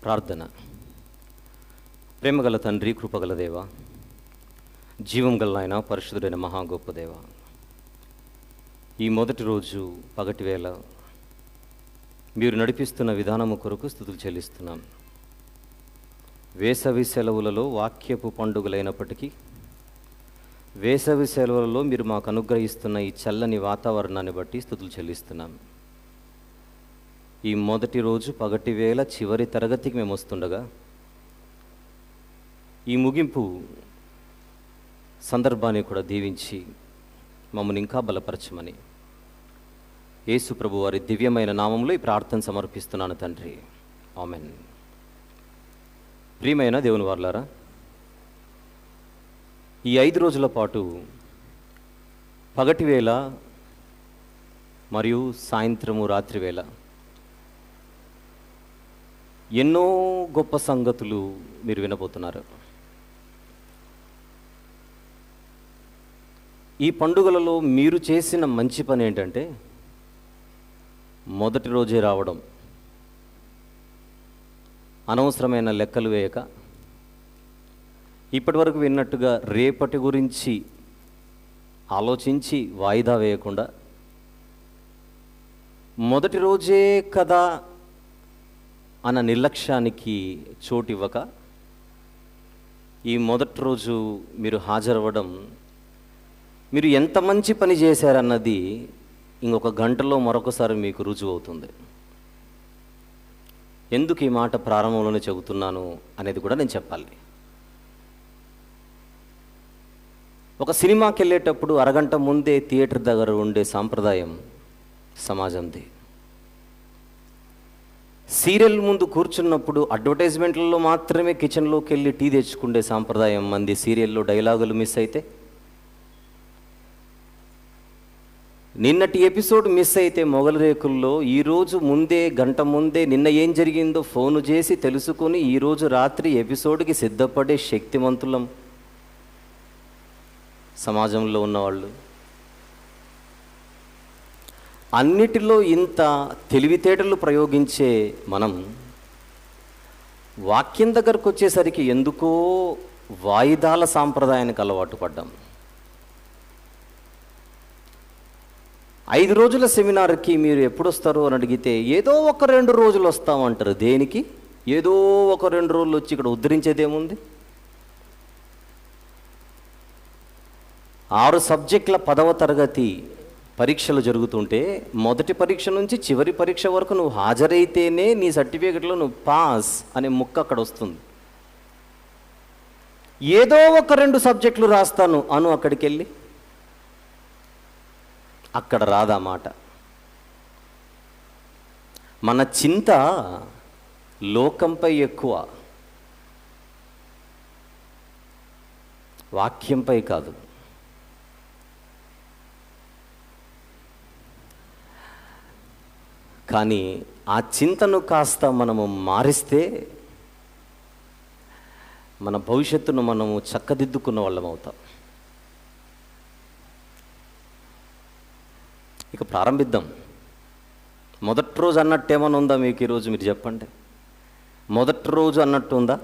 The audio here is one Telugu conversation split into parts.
ప్రార్థన. ప్రేమగల తండ్రి, కృపగల దేవ, జీవం గల నాయన, పరిశుద్ధుడైన మహా గొప్ప దేవ, ఈ మొదటి రోజు పగటి వేళ మీరు నడిపిస్తున్న విధానము కొరకు స్తుతులు చెల్లిస్తున్నాం. వేసవి సెలవులలో వాక్యపు పండుగలైనప్పటికీ వేసవి సెలవులలో మీరు మాకు అనుగ్రహిస్తున్న ఈ చల్లని వాతావరణాన్ని బట్టి స్తుతులు చెల్లిస్తున్నాం. ఈ మొదటి రోజు పగటి వేళ చివరి తరగతికి మేము వస్తుండగా ఈ ముగింపు సందర్భాన్ని కూడా దీవించి మమ్మల్ని ఇంకా బలపరచమని యేసు ప్రభు వారి దివ్యమైన నామంలో ఈ ప్రార్థన సమర్పిస్తున్నాను తండ్రి, ఆమెన్. ప్రియమైన దేవుని వారలారా, ఈ 5 రోజుల పాటు పగటి వేళ మరియు సాయంత్రము రాత్రి వేళ ఎన్నో గొప్ప సంగతులు మీరు వినబోతున్నారు. ఈ పండుగలలో మీరు చేసిన మంచి పని ఏంటంటే మొదటి రోజే రావడం, అనవసరమైన లెక్కలు వేయక, ఇప్పటివరకు విన్నట్టుగా రేపటి గురించి ఆలోచించి వాయిదా వేయకుండా మొదటి రోజే కదా అన్న నిర్లక్ష్యానికి చోటు ఇవ్వక ఈ మొదటి రోజు మీరు హాజరవ్వడం, మీరు ఎంత మంచి పని చేశారన్నది ఇంకొక గంటలో మరొకసారి మీకు రుజువు అవుతుంది. ఎందుకు ఈ మాట ప్రారంభంలోనే చెబుతున్నాను అనేది కూడా నేను చెప్పాలి. ఒక సినిమాకి వెళ్ళేటప్పుడు అరగంట ముందే థియేటర్ దగ్గర ఉండే సాంప్రదాయం సమాజంది. సీరియల్ ముందు కూర్చున్నప్పుడు అడ్వర్టైజ్మెంట్లలో మాత్రమే కిచెన్లోకి వెళ్ళి టీ తెచ్చుకుండే సాంప్రదాయం మంది. సీరియల్లో డైలాగులు మిస్ అయితే, నిన్నటి ఎపిసోడ్ మిస్ అయితే మొగలి రేకుల్లో ఈరోజు ముందే గంట ముందే నిన్న ఏం జరిగిందో ఫోను చేసి తెలుసుకొని ఈరోజు రాత్రి ఎపిసోడ్కి సిద్ధపడే శక్తివంతులం సమాజంలో ఉన్నవాళ్ళు. అన్నిటిలో ఇంత తెలివితేటలు ప్రయోగించే మనం వాక్యం దగ్గరకు వచ్చేసరికి ఎందుకో వాయిదాల సాంప్రదాయానికి అలవాటు పడ్డాం. 5 రోజుల సెమినార్కి మీరు ఎప్పుడు వస్తారు అని అడిగితే ఏదో ఒక 2 రోజులు వస్తామంటారు. దేనికి? ఏదో ఒక 2 రోజులు వచ్చి ఇక్కడ ఉద్ధరించేదేముంది? 6 సబ్జెక్టుల 10వ తరగతి పరీక్షలు జరుగుతుంటే మొదటి పరీక్ష నుంచి చివరి పరీక్ష వరకు నువ్వు హాజరైతేనే నీ సర్టిఫికెట్లో నువ్వు పాస్ అనే ముక్క అక్కడ వస్తుంది. ఏదో ఒక 2 సబ్జెక్టులు రాస్తాను అను అక్కడికి వెళ్ళి, అక్కడ రాదా మాట. మన చింత లోకంపై ఎక్కువ, వాక్యంపై కాదు. కానీ ఆ చింతను కాస్త మనము మారిస్తే మన భవిష్యత్తును మనము చక్కదిద్దుకున్న వాళ్ళం అవుతాం. ఇక ప్రారంభిద్దాం. మొదటి రోజు అన్నట్టు ఏమైనా ఉందా మీకు ఈరోజు? మీరు చెప్పండి. మొదటి రోజు అన్నట్టు ఉందా?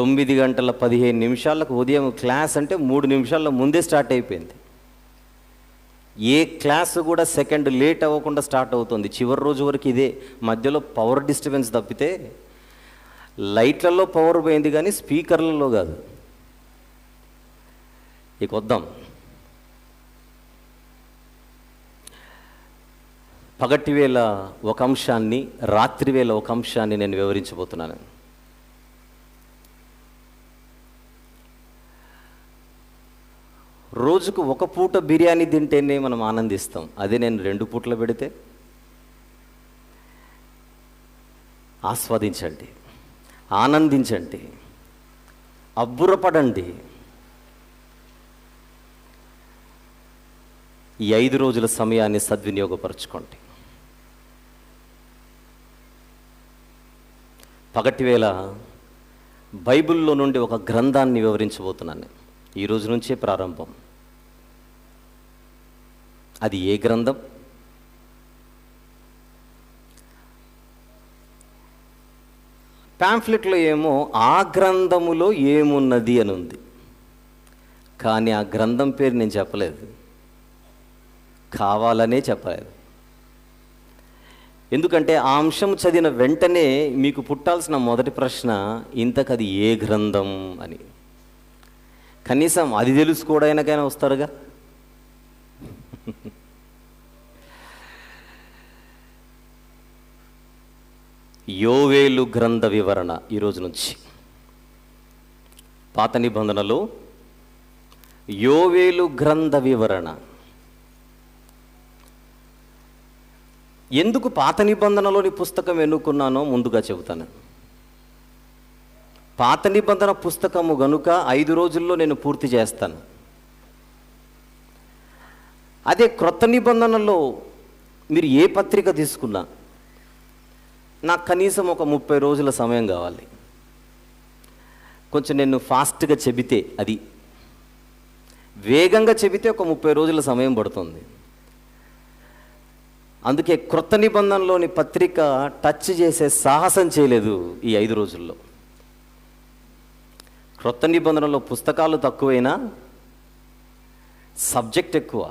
9:15 ఉదయం క్లాస్ అంటే 3 నిమిషాల ముందే స్టార్ట్ అయిపోయింది. ఏ క్లాసు కూడా సెకండ్ లేట్ అవ్వకుండా స్టార్ట్ అవుతుంది. చివరి రోజు వరకు ఇదే. మధ్యలో పవర్ డిస్టర్బెన్స్ తప్పితే లైట్లలో పవర్ పోయింది కానీ స్పీకర్లలో కాదు. ఇక వద్దాం. పగటి వేళ ఒక అంశాన్ని, రాత్రి వేళ ఒక అంశాన్ని నేను వివరించబోతున్నాను. రోజుకు ఒక పూట బిర్యానీ తింటేనే మనం ఆనందిస్తాం. అదే నేను 2 పూటలు పెడితే ఆస్వాదించండి, ఆనందించండి, అబ్బురపడండి. ఈ 5 రోజుల సమయాన్ని సద్వినియోగపరచుకోండి. పగటి వేళ బైబిల్లో నుండి ఒక గ్రంథాన్ని వివరించబోతున్నాను. ఈ రోజు నుంచే ప్రారంభం. అది ఏ గ్రంథం? పాంఫ్లెట్లో ఏమో ఆ గ్రంథములో ఏమున్నది అని ఉంది, కానీ ఆ గ్రంథం పేరు నేను చెప్పలేదు, కావాలనే చెప్పలేదు. ఎందుకంటే ఆ అంశం చదివిన వెంటనే మీకు పుట్టాల్సిన మొదటి ప్రశ్న, ఇంతకది ఏ గ్రంథం అని. కనీసం అది తెలుసుకోవడానికైనా వస్తారుగా. యోవేలు గ్రంథ వివరణ ఈరోజు నుంచి. పాత నిబంధనలో యోవేలు గ్రంథ వివరణ. ఎందుకు పాత నిబంధనలోని పుస్తకం ఎన్నుకున్నానో ముందుగా చెబుతాను. పాత నిబంధన పుస్తకము గనుక 5 రోజుల్లో నేను పూర్తి చేస్తాను. అదే క్రొత్త నిబంధనలో మీరు ఏ పత్రిక తీసుకున్నా నాకు కనీసం ఒక 30 రోజుల సమయం కావాలి. కొంచెం నేను ఫాస్ట్గా చెబితే, అది వేగంగా చెబితే ఒక 30 రోజుల సమయం పడుతుంది. అందుకే క్రొత్త నిబంధనలోని పత్రిక టచ్ చేసే సాహసం చేయలేదు ఈ 5 రోజుల్లో. క్రొత్త నిబంధనలో పుస్తకాలు తక్కువైనా సబ్జెక్ట్ ఎక్కువ.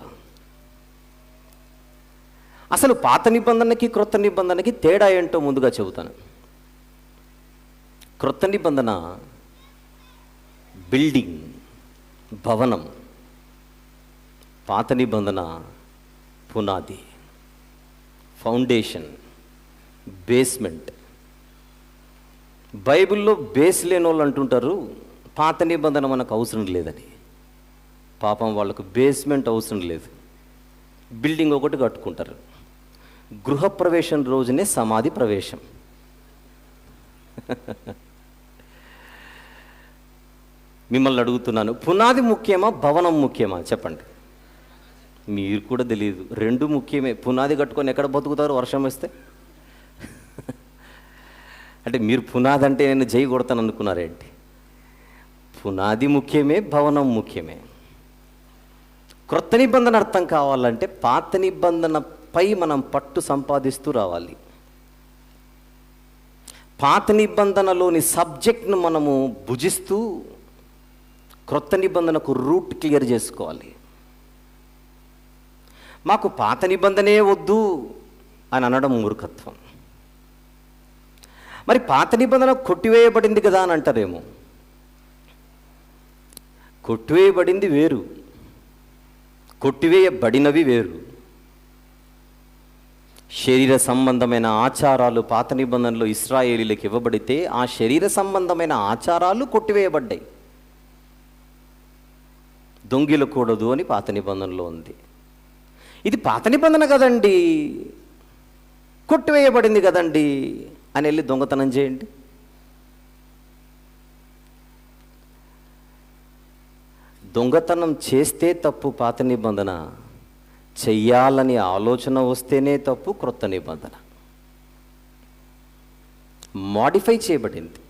అసలు పాత నిబంధనకి క్రొత్త నిబంధనకి తేడా ఏంటో ముందుగా చెబుతాను. క్రొత్త నిబంధన బిల్డింగ్, భవనం. పాత నిబంధన పునాది, ఫౌండేషన్, బేస్మెంట్. బైబిల్లో బేస్ లేని వాళ్ళు అంటుంటారు పాత నిబంధన మనకు అవసరం లేదని. పాపం వాళ్ళకు బేస్మెంట్ అవసరం లేదు, బిల్డింగ్ ఒకటి కట్టుకుంటారు. గృహప్రవేశం రోజునే సమాధి ప్రవేశం. మిమ్మల్ని అడుగుతున్నాను, పునాది ముఖ్యమా భవనం ముఖ్యమా చెప్పండి. మీరు కూడా తెలియదు, రెండు ముఖ్యమే. పునాది కట్టుకొని ఎక్కడ బతుకుతారు వర్షం వస్తే? అంటే మీరు పునాది అంటే నేను జై కొడతాను అనుకున్నారేంటి? పునాది ముఖ్యమే, భవనం ముఖ్యమే. క్రొత్త నిబంధన అర్థం కావాలంటే పాత నిబంధనపై మనం పట్టు సంపాదిస్తూ రావాలి. పాత నిబంధనలోని సబ్జెక్ట్ను మనము భుజిస్తూ క్రొత్త నిబంధనకు రూట్ క్లియర్ చేసుకోవాలి. మాకు పాత నిబంధనే వద్దు అని అనడం మూర్ఖత్వం. మరి పాత నిబంధన కొట్టివేయబడింది కదా అని అంటారేమో. కొట్టివేయబడింది వేరు, కొట్టివేయబడినవి వేరు. శరీర సంబంధమైన ఆచారాలు పాత నిబంధనలో ఇశ్రాయేలీలకు ఇవ్వబడితే ఆ శరీర సంబంధమైన ఆచారాలు కొట్టివేయబడ్డాయి. దొంగిలకూడదు అని పాత నిబంధనలో ఉంది. ఇది పాత నిబంధన కదండి, కొట్టివేయబడింది కదండి అని వెళ్ళి దొంగతనం చేయండి. దొంగతనం చేస్తే తప్పు పాత నిబంధన, చెయ్యాలని ఆలోచన వస్తేనే తప్పు క్రొత్త నిబంధన. మాడిఫై చేయబడింది,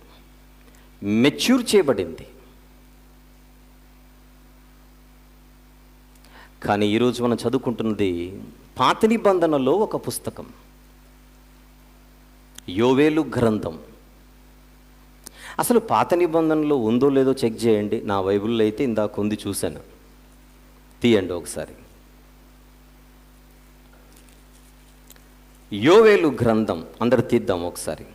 మెచ్యూర్ చేయబడింది. కానీ ఈరోజు మనం చదువుకుంటున్నది పాత నిబంధనలో ఒక పుస్తకం, యోవేలు గ్రంథం. అసలు పాత నిబంధనలో ఉందో లేదో చెక్ చేయండి. నా బైబిల్లో అయితే ఇందాక ఉంది, చూశాను. తీయండి ఒకసారి. యోవేలు గ్రంథం అందరు తీద్దాం ఒకసారి.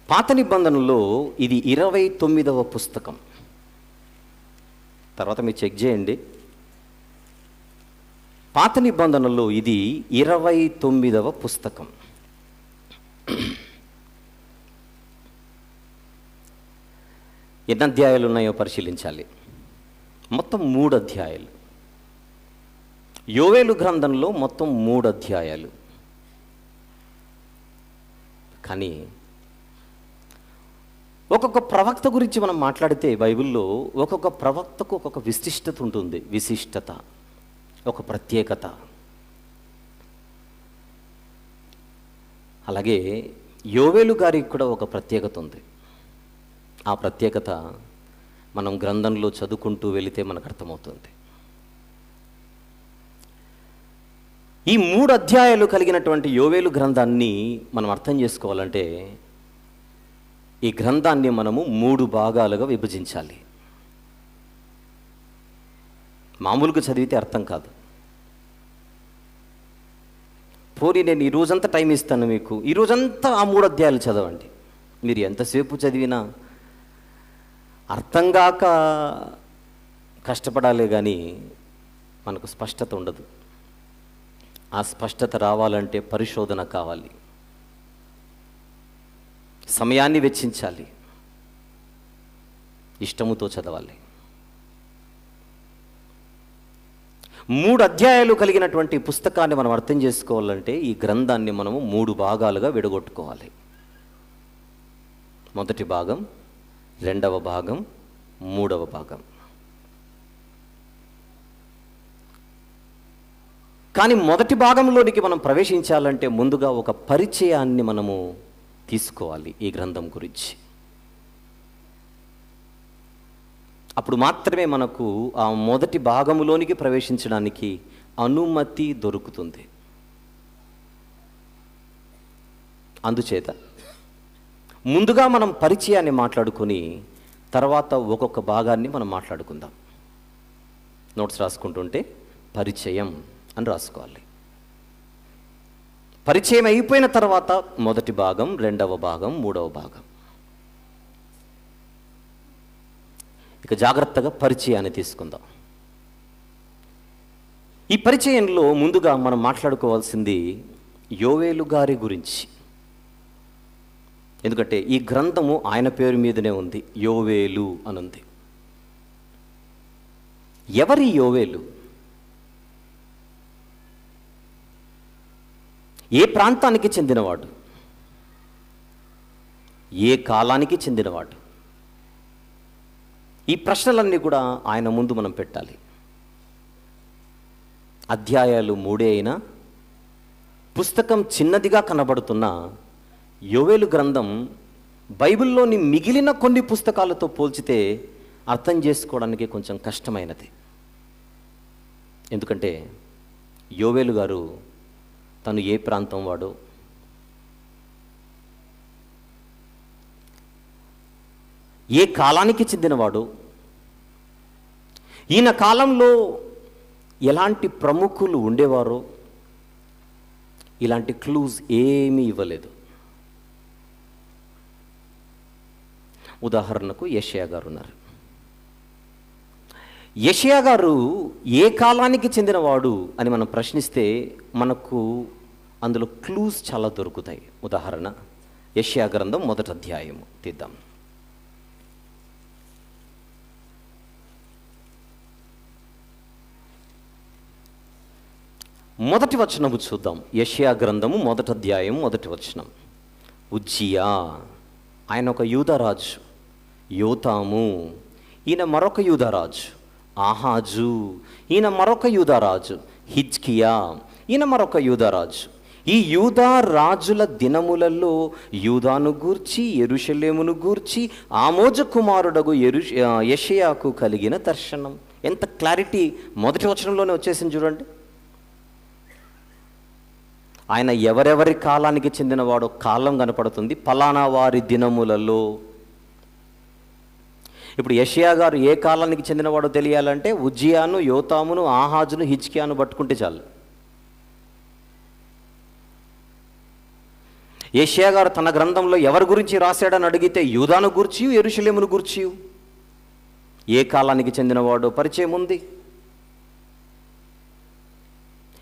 పాత నిబంధనలో ఇది 29వ పుస్తకం. తర్వాత మీరు చెక్ చేయండి. పాత నిబంధనలో ఇది 29వ పుస్తకం. ఎన్ని అధ్యాయాలు ఉన్నాయో పరిశీలించాలి. మొత్తం 3 అధ్యాయాలు. యోవేలు గ్రంథంలో మొత్తం 3 అధ్యాయాలు. కానీ ఒక్కొక్క ప్రవక్త గురించి మనం మాట్లాడితే బైబిల్లో ఒక్కొక్క ప్రవక్తకు ఒక్కొక్క విశిష్టత ఉంటుంది. విశిష్టత, ఒక ప్రత్యేకత. అలాగే యోవేలు గారికి కూడా ఒక ప్రత్యేకత ఉంది. ఆ ప్రత్యేకత మనం గ్రంథంలో చదువుకుంటూ వెళితే మనకు అర్థమవుతుంది. ఈ 3 అధ్యాయాలు కలిగినటువంటి యోవేలు గ్రంథాన్ని మనం అర్థం చేసుకోవాలంటే ఈ గ్రంథాన్ని మనము 3 భాగాలుగా విభజించాలి. మామూలుగా చదివితే అర్థం కాదు. పోనీ నేను ఈ రోజంతా టైం ఇస్తాను మీకు, ఈ రోజంతా ఆ 3 అధ్యాయాలు చదవండి. మీరు ఎంతసేపు చదివినా అర్థం కాక కష్టపడాలే కానీ మనకు స్పష్టత ఉండదు. ఆ స్పష్టత రావాలంటే పరిశోధన కావాలి, సమయాన్ని వెచ్చించాలి, ఇష్టముతో చదవాలి. 3 అధ్యాయాలు కలిగినటువంటి పుస్తకాన్ని మనం అర్థం చేసుకోవాలంటే ఈ గ్రంథాన్ని మనము 3 భాగాలుగా విడగొట్టుకోవాలి. మొదటి భాగం, రెండవ భాగం, మూడవ భాగం. కానీ మొదటి భాగంలోనికి మనం ప్రవేశించాలంటే ముందుగా ఒక పరిచయాన్ని మనము తీసుకోవాలి ఈ గ్రంథం గురించి. అప్పుడు మాత్రమే మనకు ఆ మొదటి భాగంలోనికి ప్రవేశించడానికి అనుమతి దొరుకుతుంది. అందుచేత ముందుగా మనం పరిచయాన్ని మాట్లాడుకొని తర్వాత ఒక్కొక్క భాగాన్ని మనం మాట్లాడుకుందాం. నోట్స్ రాసుకుంటుంటే పరిచయం అని రాసుకోవాలి. పరిచయం అయిపోయిన తర్వాత మొదటి భాగం, రెండవ భాగం, మూడవ భాగం. ఇక జాగ్రత్తగా పరిచయాన్ని తీసుకుందాం. ఈ పరిచయంలో ముందుగా మనం మాట్లాడుకోవాల్సింది యోవేలు గారి గురించి. ఎందుకంటే ఈ గ్రంథము ఆయన పేరు మీదనే ఉంది, యోవేలు అనుంది. ఎవరి యోవేలు? ఏ ప్రాంతానికి చెందినవాడు? ఏ కాలానికి చెందినవాడు? ఈ ప్రశ్నలన్నీ కూడా ఆయన ముందు మనం పెట్టాలి. అధ్యాయాలు 3 అయినా పుస్తకం చిన్నదిగా కనబడుతున్న యోవేలు గ్రంథం బైబిల్లోని మిగిలిన కొన్ని పుస్తకాలతో పోల్చితే అర్థం చేసుకోవడానికి కొంచెం కష్టమైనది. ఎందుకంటే యోవేలు గారు తను ఏ ప్రాంతం వాడో, ఏ కాలానికి చెందినవాడు, ఈయన కాలంలో ఎలాంటి ప్రముఖులు ఉండేవారో ఇలాంటి క్లూజ్ ఏమీ ఇవ్వలేదు. ఉదాహరణకు యెషయా గారు ఉన్నారు. యెషయా గారు ఏ కాలానికి చెందినవాడు అని మనం ప్రశ్నిస్తే మనకు అందులో క్లూస్ చాలా దొరుకుతాయి. ఉదాహరణ, యెషయా గ్రంథం 1వ అధ్యాయము తీద్దాం. మొదటి వచనము చూద్దాం. యెషయా గ్రంథము 1వ అధ్యాయం 1వ వచనం. ఉజ్జియా, ఆయన ఒక యూదారాజు. యోతాము, ఈయన మరొక యూదారాజు. ఆహాజు, ఈయన మరొక యూదారాజు. హిజ్కియా, ఈయన మరొక యూదారాజు. ఈ యూదా రాజుల దినములలో యూదాను గూర్చి, యెరూషలేమును గూర్చి ఆమోజు కుమారుడగు యెషయాకు కలిగిన దర్శనం. ఎంత క్లారిటీ మొదటి వచనంలోనే వచ్చేసింది చూడండి. ఆయన ఎవరెవరి కాలానికి చెందినవాడో కాలం కనపడుతుంది, ఫలానా వారి దినములలో. ఇప్పుడు యెషయా గారు ఏ కాలానికి చెందినవాడో తెలియాలంటే ఉజ్జియాను, యోతామును, ఆహాజును, హిజ్కియాను పట్టుకుంటే చాలు. యెషయా గారు తన గ్రంథంలో ఎవరి గురించి రాశాడని అడిగితే యూదాను గూర్చి, యెరూషలేమును గూర్చి. ఏ కాలానికి చెందినవాడో పరిచయం ఉంది.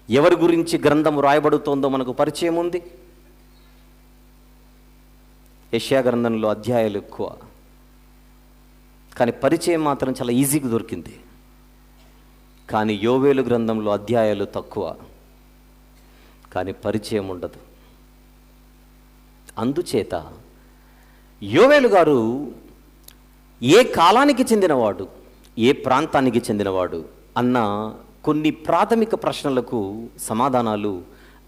ఎవరి గురించి గ్రంథం రాయబడుతోందో మనకు పరిచయం ఉంది. యెషయా గ్రంథంలో అధ్యాయాలు ఎక్కువ, కానీ పరిచయం మాత్రం చాలా ఈజీగా దొరికింది. కానీ యోవేలు గ్రంథంలో అధ్యాయాలు తక్కువ, కానీ పరిచయం ఉండదు. అందుచేత యోవేలు గారు ఏ కాలానికి చెందినవాడు, ఏ ప్రాంతానికి చెందినవాడు అన్న కొన్ని ప్రాథమిక ప్రశ్నలకు సమాధానాలు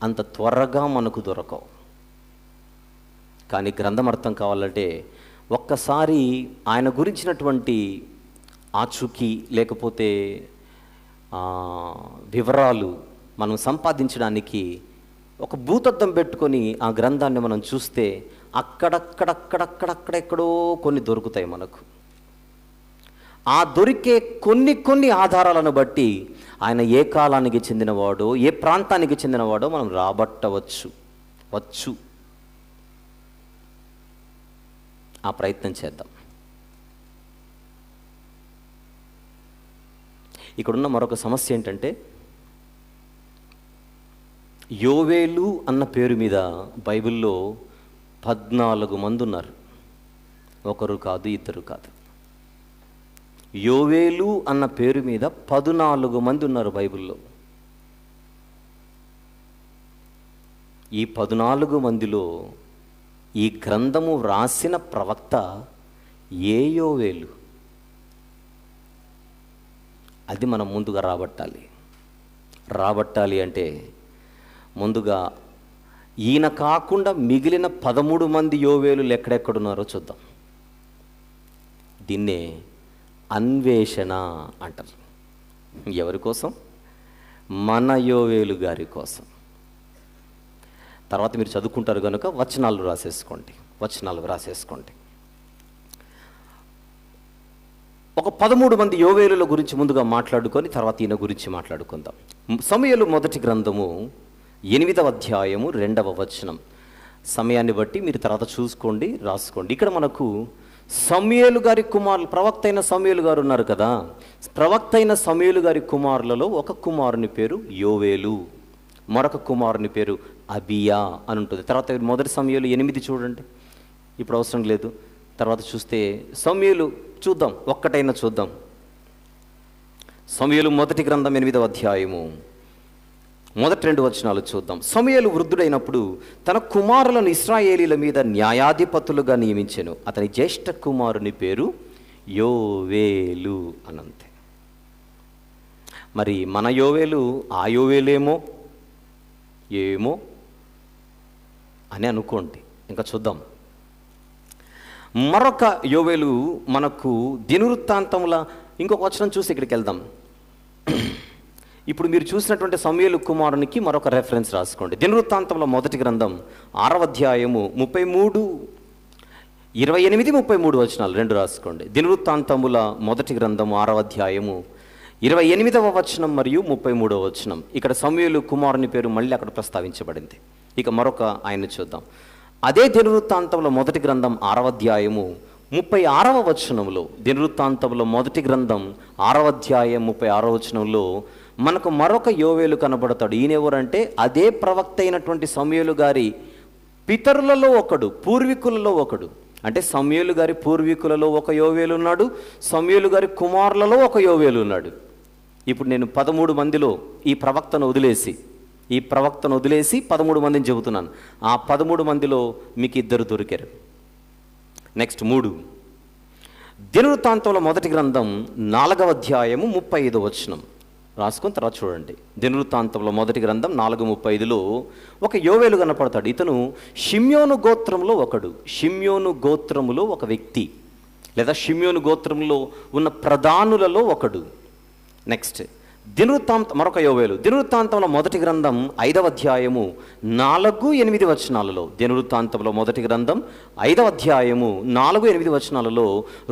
అంత త్వరగా మనకు దొరకవు. కానీ గ్రంథం అర్థం కావాలంటే ఒక్కసారి ఆయన గురించినటువంటి ఆచూకీ లేకపోతే వివరాలు మనం సంపాదించడానికి ఒక భూతద్దం పెట్టుకొని ఆ గ్రంథాన్ని మనం చూస్తే అక్కడెక్కడో కొన్ని దొరుకుతాయి మనకు. ఆ దొరికే కొన్ని ఆధారాలను బట్టి ఆయన ఏ కాలానికి చెందినవాడో, ఏ ప్రాంతానికి చెందినవాడో మనం రాబట్టవచ్చు. ఆ ప్రయత్నం చేద్దాం. ఇక్కడున్న మరొక సమస్య ఏంటంటే, యోవేలు అన్న పేరు మీద బైబిల్లో 14 మంది ఉన్నారు. ఒకరు కాదు, ఇద్దరు కాదు. యోవేలు అన్న పేరు మీద 14 మంది ఉన్నారు బైబిల్లో. ఈ 14 మందిలో ఈ గ్రంథము రాసిన ప్రవక్త ఏ యోవేలు? అది మనం ముందుగా రాబట్టాలి అంటే ముందుగా ఈయన కాకుండా మిగిలిన 13 మంది యోవేలు ఎక్కడెక్కడున్నారో చూద్దాం. దీన్నే అన్వేషణ అంటారు. ఎవరి కోసం? మన యోవేలు గారి కోసం. తర్వాత మీరు చదువుకుంటారు కనుక వచనాలు రాసేసుకోండి. ఒక 13 మంది యోవేలుల గురించి ముందుగా మాట్లాడుకొని తర్వాత ఈయన గురించి మాట్లాడుకుందాం. సమూయేలు మొదటి గ్రంథము 8వ అధ్యాయము 2వ వచనం. సమయాన్ని బట్టి మీరు తర్వాత చూసుకోండి, రాసుకోండి. ఇక్కడ మనకు సమూయేలు గారి కుమారులు, ప్రవక్త అయిన సమూయేలు గారు ఉన్నారు కదా. ప్రవక్త అయిన సమూయేలు గారి కుమారులలో ఒక కుమారుని పేరు యోవేలు, మరొక కుమారుని పేరు అబియా అని ఉంటుంది. తర్వాత మొదటి సమూయేలు 8 చూడండి, ఇప్పుడు అవసరం లేదు. తర్వాత చూస్తే సమూయేలు చూద్దాం, ఒక్కటైనా చూద్దాం. సమూయేలు మొదటి గ్రంథం 8వ అధ్యాయము మొదటి 2 వచనాలు చూద్దాం. సమూయేలు వృద్ధుడైనప్పుడు తన కుమారులను ఇశ్రాయేలీల మీద న్యాయాధిపతులుగా నియమించెను. అతని జ్యేష్ఠ కుమారుని పేరు యోవేలు అనంతే. మరి మన యోవేలు ఆ యోవేలేమో ఏమో అని అనుకోండి. ఇంకా చూద్దాం. మరొక యోవేలు మనకు దినవృత్తాంతముల ఇంకొక వచనం చూసి ఇక్కడికి వెళ్దాం. ఇప్పుడు మీరు చూసినటువంటి సమూయేలు కుమారునికి మరొక రెఫరెన్స్ రాసుకోండి. దినవృత్తాంతంలో మొదటి గ్రంథం 6వ అధ్యాయము 33, 28, 33 వచనాలు 2 రాసుకోండి. దినవృత్తాంతముల మొదటి గ్రంథం 6వ అధ్యాయము 28వ వచనం మరియు 33వ వచనం. ఇక్కడ సమూయేలు కుమారుని పేరు మళ్ళీ అక్కడ ప్రస్తావించబడింది. ఇక మరొక ఆయన చూద్దాం. అదే దినవృత్తాంతంలో మొదటి గ్రంథం 6వ అధ్యాయము 36వ వచనంలో, దినవృత్తాంతంలో మొదటి గ్రంథం 6వ అధ్యాయం 36వ వచనంలో మనకు మరొక యోవేలు కనబడతాడు. ఈయన ఎవరంటే అదే ప్రవక్త అయినటువంటి సమూయేలు గారి పితరులలో ఒకడు, పూర్వీకులలో ఒకడు. అంటే సమూయేలు గారి పూర్వీకులలో ఒక యోవేలు ఉన్నాడు, సమూయేలు గారి కుమారులలో ఒక యోవేలు ఉన్నాడు. ఇప్పుడు నేను 13 మందిలో ఈ ప్రవక్తను వదిలేసి 13 మందిని చెబుతున్నాను. ఆ 13 మందిలో మీకు 2 దొరికారు. నెక్స్ట్ 3 దినవృత్తాంతంలో మొదటి గ్రంథం 4వ అధ్యాయము 35వ వచనం రాసుకొని తర్వాత చూడండి. దినవృత్తాంతంలో మొదటి గ్రంథం 4:35లో ఒక యోవేలు కనపడతాడు. ఇతను షిమ్యోను గోత్రంలో ఒకడు, షిమ్యోను గోత్రములో ఒక వ్యక్తి, లేదా షిమ్యోను గోత్రంలో ఉన్న ప్రధానులలో ఒకడు. నెక్స్ట్ మరొక యోవేలు దినవృత్తాంతంలో మొదటి గ్రంథం 5వ అధ్యాయము 4, 8 వచనాలలో, దినవృత్తాంతంలో మొదటి గ్రంథం 5వ అధ్యాయము 4, 8 వచనాలలో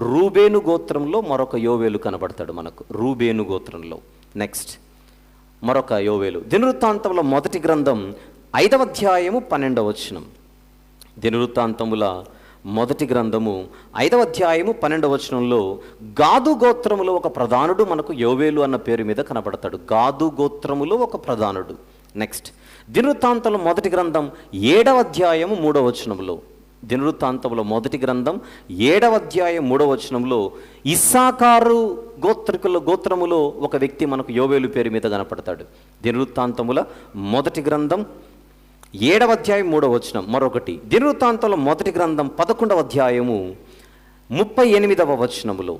రూబేను గోత్రంలో మరొక యోవేలు కనబడతాడు మనకు, రూబేను గోత్రంలో. నెక్స్ట్ మరొక యోవేలు దినవృత్తాంతంలో మొదటి గ్రంథం 5వ అధ్యాయము 12వ వచనం. దినవృత్తాంతముల మొదటి గ్రంథము 5వ అధ్యాయము 12వ వచనంలో గాదు గోత్రములో ఒక ప్రధానుడు మనకు యోవేలు అన్న పేరు మీద కనబడతాడు. గాదు గోత్రములో ఒక ప్రధానుడు. నెక్స్ట్ దినవృత్తాంతంలో మొదటి గ్రంథం 7వ అధ్యాయము 3వ వచనంలో, దినవృత్తాంతంలో మొదటి గ్రంథం 7వ అధ్యాయం 3వ వచనంలో ఇస్సాకారు గోత్రములో ఒక వ్యక్తి మనకు యోవేలు పేరు మీద కనపడతాడు. దినవృత్తాంతముల మొదటి గ్రంథం 7వ అధ్యాయం 3వ వచనం. మరొకటి దినవృత్తాంతంలో మొదటి గ్రంథం 11వ అధ్యాయము 38వ వచనములో,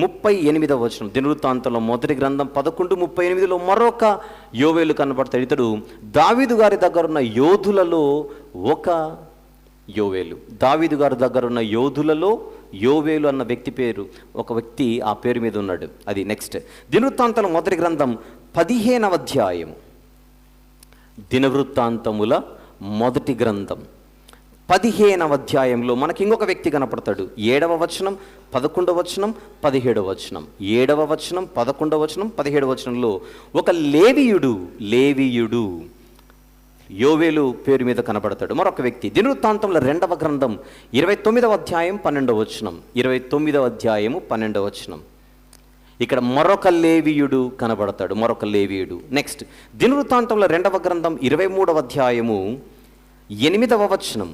38వ వచనం. దినవృత్తాంతంలో మొదటి గ్రంథం 11:38లో మరొక యోవేలు కనబడతాడు. ఇతడు దావీదు గారి దగ్గర ఉన్న యోధులలో ఒక యోవేలు, దావీదు గారి దగ్గర ఉన్న యోధులలో యోవేలు అన్న వ్యక్తి పేరు, ఒక వ్యక్తి ఆ పేరు మీద ఉన్నాడు. అది నెక్స్ట్ దినవృత్తాంతముల మొదటి గ్రంథం 15వ అధ్యాయము. దినవృత్తాంతముల మొదటి గ్రంథం 15వ అధ్యాయంలో మనకి ఇంకొక వ్యక్తి కనపడతాడు. 7వ వచనం, 11వ వచనం, 17వ వచనం. 7వ వచనం, 11వ వచనం, 17వ వచనంలో ఒక లేవీయుడు యోవేలు పేరు మీద కనపడతాడు. మరొక వ్యక్తి దినవృత్తాంతముల 2వ గ్రంథం 29వ అధ్యాయం 12వ వచనం. 29వ అధ్యాయము 12వ వచనం. ఇక్కడ మరొక లేవీయుడు కనబడతాడు, మరొక లేవీయుడు. నెక్స్ట్ దినవృత్తాంతముల 2వ గ్రంథం 23వ అధ్యాయము 8వ వచనం.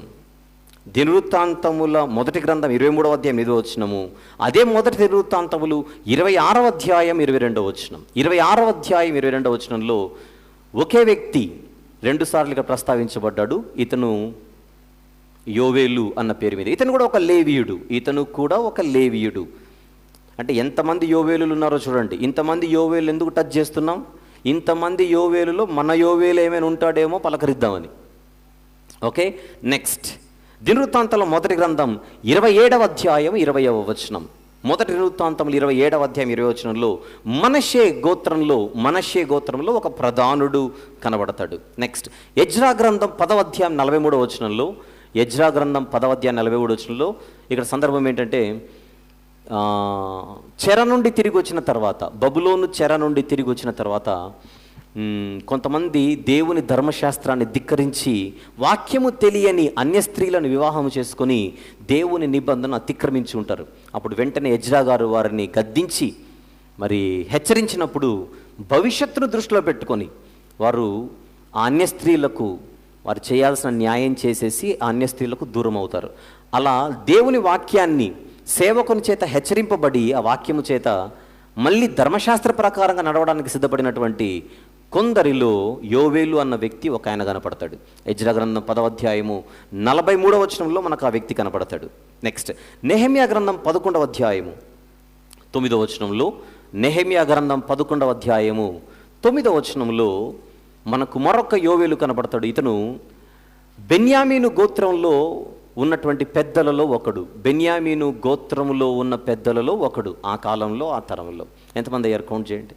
దినవృత్తాంతముల మొదటి గ్రంథం 23వ అధ్యాయం 8వ వచనము. అదే మొదటి దినవృత్తాంతములు 26వ అధ్యాయం 22వ వచనం. 26వ అధ్యాయం 22వ వచనంలో ఒకే వ్యక్తి 2 సార్లు ఇక్కడ ప్రస్తావించబడ్డాడు. ఇతను యోవేలు అన్న పేరు మీద. ఇతను కూడా ఒక లేవీయుడు. అంటే ఎంతమంది యోవేలులు ఉన్నారో చూడండి. ఇంతమంది యోవేలు ఎందుకు టచ్ చేస్తున్నాం? ఇంతమంది యోవేలులో మన యోవేలు ఏమైనా ఉంటాడేమో పలకరిద్దామని. ఓకే, నెక్స్ట్ దినవృత్తాంతముల మొదటి గ్రంథం 27వ అధ్యాయం 20వ వచనం. మొదటి దినవృత్తాంతములు 27వ అధ్యాయం 20వ వచనంలో మనష్షే గోత్రంలో ఒక ప్రధానుడు కనబడతాడు. నెక్స్ట్ ఎజ్రా గ్రంథం 10వ అధ్యాయం 43వ వచనంలో, ఎజ్రా గ్రంథం 10వ అధ్యాయం 43వ వచనంలో ఇక్కడ సందర్భం ఏంటంటే, చెర నుండి తిరిగి వచ్చిన తర్వాత, బబులోను చెర నుండి తిరిగి వచ్చిన తర్వాత కొంతమంది దేవుని ధర్మశాస్త్రాన్ని ధిక్కరించి వాక్యము తెలియని అన్య స్త్రీలను వివాహం చేసుకొని దేవుని నిబంధన అతిక్రమించి ఉంటారు. అప్పుడు వెంటనే ఎజ్రా గారు వారిని గద్దించి మరి హెచ్చరించినప్పుడు భవిష్యత్తును దృష్టిలో పెట్టుకొని వారు ఆ అన్య స్త్రీలకు వారు చేయాల్సిన న్యాయం చేసేసి ఆ అన్య స్త్రీలకు దూరం అవుతారు. అలా దేవుని వాక్యాన్ని సేవకుని చేత హెచ్చరింపబడి ఆ వాక్యము చేత మళ్ళీ ధర్మశాస్త్ర ప్రకారంగా నడవడానికి సిద్ధపడినటువంటి కొందరిలో యోవేలు అన్న వ్యక్తి ఒక ఆయన కనపడతాడు. ఎజ్రా గ్రంథం 10వ అధ్యాయము 43వ వచనంలో మనకు ఆ వ్యక్తి కనపడతాడు. నెక్స్ట్ నెహెమ్యా గ్రంథం 11వ అధ్యాయము 9వ వచనంలో, నెహెమ్యా గ్రంథం 11వ అధ్యాయము 9వ వచనంలో మనకు మరొక యోవేలు కనపడతాడు. ఇతను బెన్యామీను గోత్రంలో ఉన్నటువంటి పెద్దలలో ఒకడు. బెన్యామీను గోత్రములో ఉన్న పెద్దలలో ఒకడు. ఆ కాలంలో, ఆ తరంలో ఎంతమంది అయ్యారు? కౌంట్ చేయండి.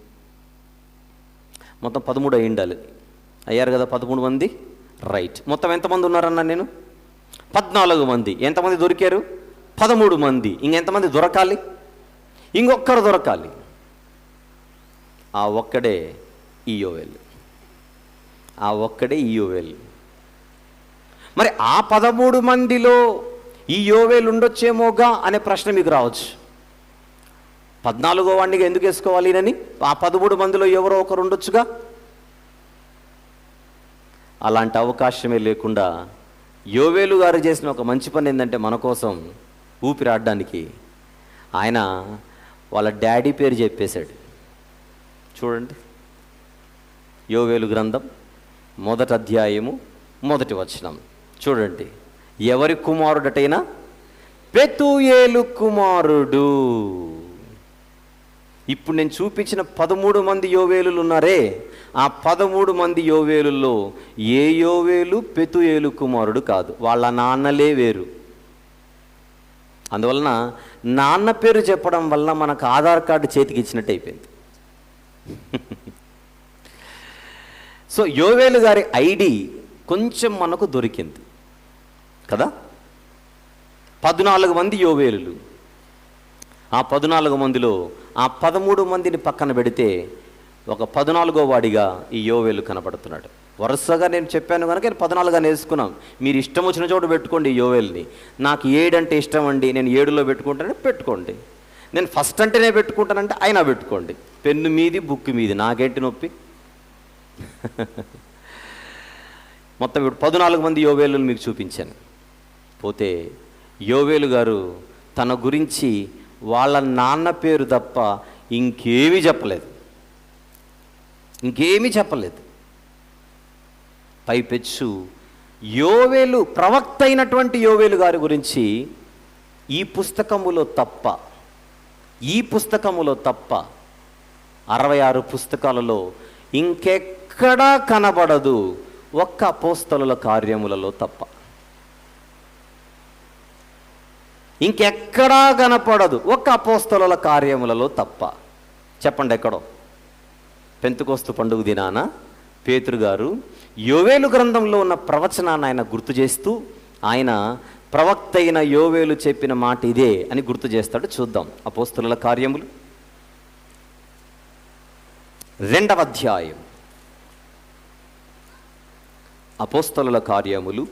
మొత్తం 13 అయి ఉండాలి. అయ్యారు కదా 13 మంది, రైట్. మొత్తం ఎంతమంది ఉన్నారన్నా నేను? 14 మంది. ఎంతమంది దొరికారు? 13 మంది. ఇంకెంతమంది దొరకాలి? ఇంకొక్కరు దొరకాలి. ఆ ఒక్కడే ఈ యోవేలు. మరి ఆ 13 మందిలో ఈ యోవేలు ఉండొచ్చేమోగా అనే ప్రశ్న మీకు రావచ్చు. 14వ వాడినిగా ఎందుకు వేసుకోవాలి అని? ఆ 13 మందిలో ఎవరో ఒకరు ఉండొచ్చుగా. అలాంటి అవకాశమే లేకుండా యోవేలు గారు చేసిన ఒక మంచి పని ఏంటంటే, మన కోసం ఊపిరాడడానికి ఆయన వాళ్ళ డాడీ పేరు చెప్పేశాడు. చూడండి, యోవేలు గ్రంథం 1వ అధ్యాయము 1వ వచనం చూడండి. ఎవరి కుమారుడటైనా? పెతూయేలు కుమారుడు. ఇప్పుడు నేను చూపించిన 13 మంది యోవేలులు ఉన్నారే, ఆ 13 మంది యోవేలుల్లో ఏ యోవేలు పెతూయేలు కుమారుడు కాదు. వాళ్ళ నాన్నలే వేరు. అందువలన నాన్న పేరు చెప్పడం వల్ల మనకు ఆధార్ కార్డు చేతికి ఇచ్చినట్టు అయిపోయింది. సో యోవేలు గారి ఐడి కొంచెం మనకు దొరికింది కదా. 14 మంది యోవేలులు. ఆ 14 మందిలో ఆ 13 మందిని పక్కన పెడితే ఒక 14వ వాడిగా ఈ యోవేలు కనపడుతున్నాడు. వరుసగా నేను చెప్పాను కనుక నేను 14గా వేసుకున్నాం. మీరు ఇష్టం వచ్చిన చోట పెట్టుకోండి ఈ యోవేల్ని. నాకు 7 అంటే ఇష్టం అండి, నేను 7లో పెట్టుకుంటానంటే పెట్టుకోండి. నేను ఫస్ట్ అంటేనే పెట్టుకుంటానంటే అయినా పెట్టుకోండి. పెన్ను మీది, బుక్ మీది, నాకేంటి నొప్పి. మొత్తం ఇప్పుడు 14 మంది యోవేలుని మీకు చూపించాను. పోతే యోవేలు గారు తన గురించి వాళ్ళ నాన్న పేరు తప్ప ఇంకేమీ చెప్పలేదు. పైపెచ్చు యోవేలు, ప్రవక్త అయినటువంటి యోవేలు గారి గురించి ఈ పుస్తకములో తప్ప 66 పుస్తకాలలో ఇంకెక్కడా కనబడదు, ఒక్క అపోస్తలుల కార్యములలో తప్ప. ఇంకెక్కడా కనపడదు, ఒక్క అపోస్తలుల కార్యములలో తప్ప. చెప్పండి ఎక్కడో? పెంతెకొస్తు పండుగ దినాన పేతురు గారు యోవేలు గ్రంథంలో ఉన్న ప్రవచనాన్ని ఆయన గుర్తు చేస్తూ, ఆయన ప్రవక్త అయిన యోవేలు చెప్పిన మాట ఇదే అని గుర్తు చేస్తాడు. చూద్దాం. అపోస్తలుల కార్యములు 2వ అధ్యాయం. అపోస్తలుల కార్యములు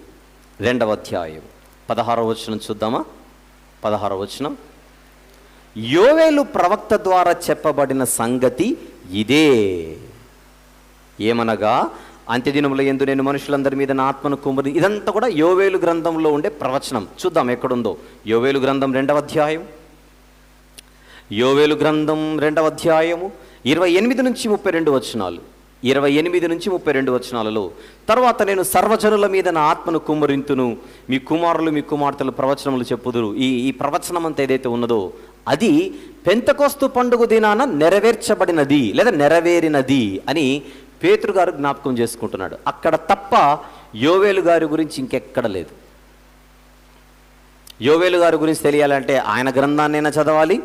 2వ అధ్యాయం 16వ వచనం చూద్దామా? 16వ వచనం. యోవేలు ప్రవక్త ద్వారా చెప్పబడిన సంగతి ఇదే, ఏమనగా అంత్యదినముల యందు నేను మనుషులందరి మీద నా ఆత్మను కుమ్మరి. ఇదంతా కూడా యోవేలు గ్రంథంలో ఉండే ప్రవచనం. చూద్దాం ఎక్కడుందో. యోవేలు గ్రంథం 2వ అధ్యాయం, యోవేలు గ్రంథం 2వ అధ్యాయము 28 నుంచి 32 వచనాలు. 28 నుంచి 32 వచనాలలో, తర్వాత నేను సర్వజనుల మీద నా ఆత్మను కుమ్మరింతును, మీ కుమారులు మీ కుమార్తెలు ప్రవచనములు చెప్పుదురు. ఈ ప్రవచనం అంతా ఏదైతే ఉన్నదో అది పెంతెకొస్తు పండుగ దినాన నెరవేర్చబడినది లేదా నెరవేరినది అని పేతురు గారు జ్ఞాపకం చేసుకుంటున్నాడు. అక్కడ తప్ప యోవేలు గారి గురించి ఇంకెక్కడ లేదు. యోవేలు గారి గురించి తెలియాలంటే ఆయన గ్రంథాన్నైనా చదవాలి,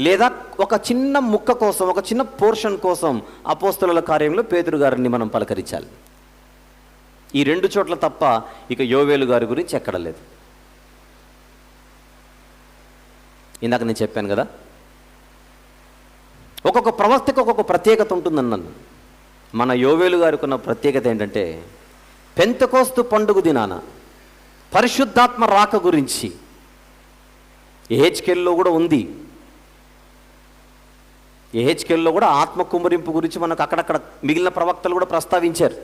లేదా ఒక చిన్న ముక్క కోసం, ఒక చిన్న పోర్షన్ కోసం అపోస్తలుల కార్యంలో పేతురు గారిని మనం పలకరించాలి. ఈ 2 చోట్ల తప్ప ఇక యోవేలు గారి గురించి ఎక్కడ లేదు. ఇందాక నేను చెప్పాను కదా, ఒక్కొక్క ప్రవక్తకు ఒక్కొక్క ప్రత్యేకత ఉంటుందన్నాను. మన యోవేలు గారికి ఉన్న ప్రత్యేకత ఏంటంటే పెంతెకొస్తు పండుగ దినాన పరిశుద్ధాత్మ రాక గురించి యెహెజ్కేలులో కూడా ఉంది. యెహెజ్కేలులో కూడా ఆత్మ కుమ్మరింపు గురించి మనకు అక్కడక్కడ మిగిలిన ప్రవక్తలు కూడా ప్రస్తావించారు.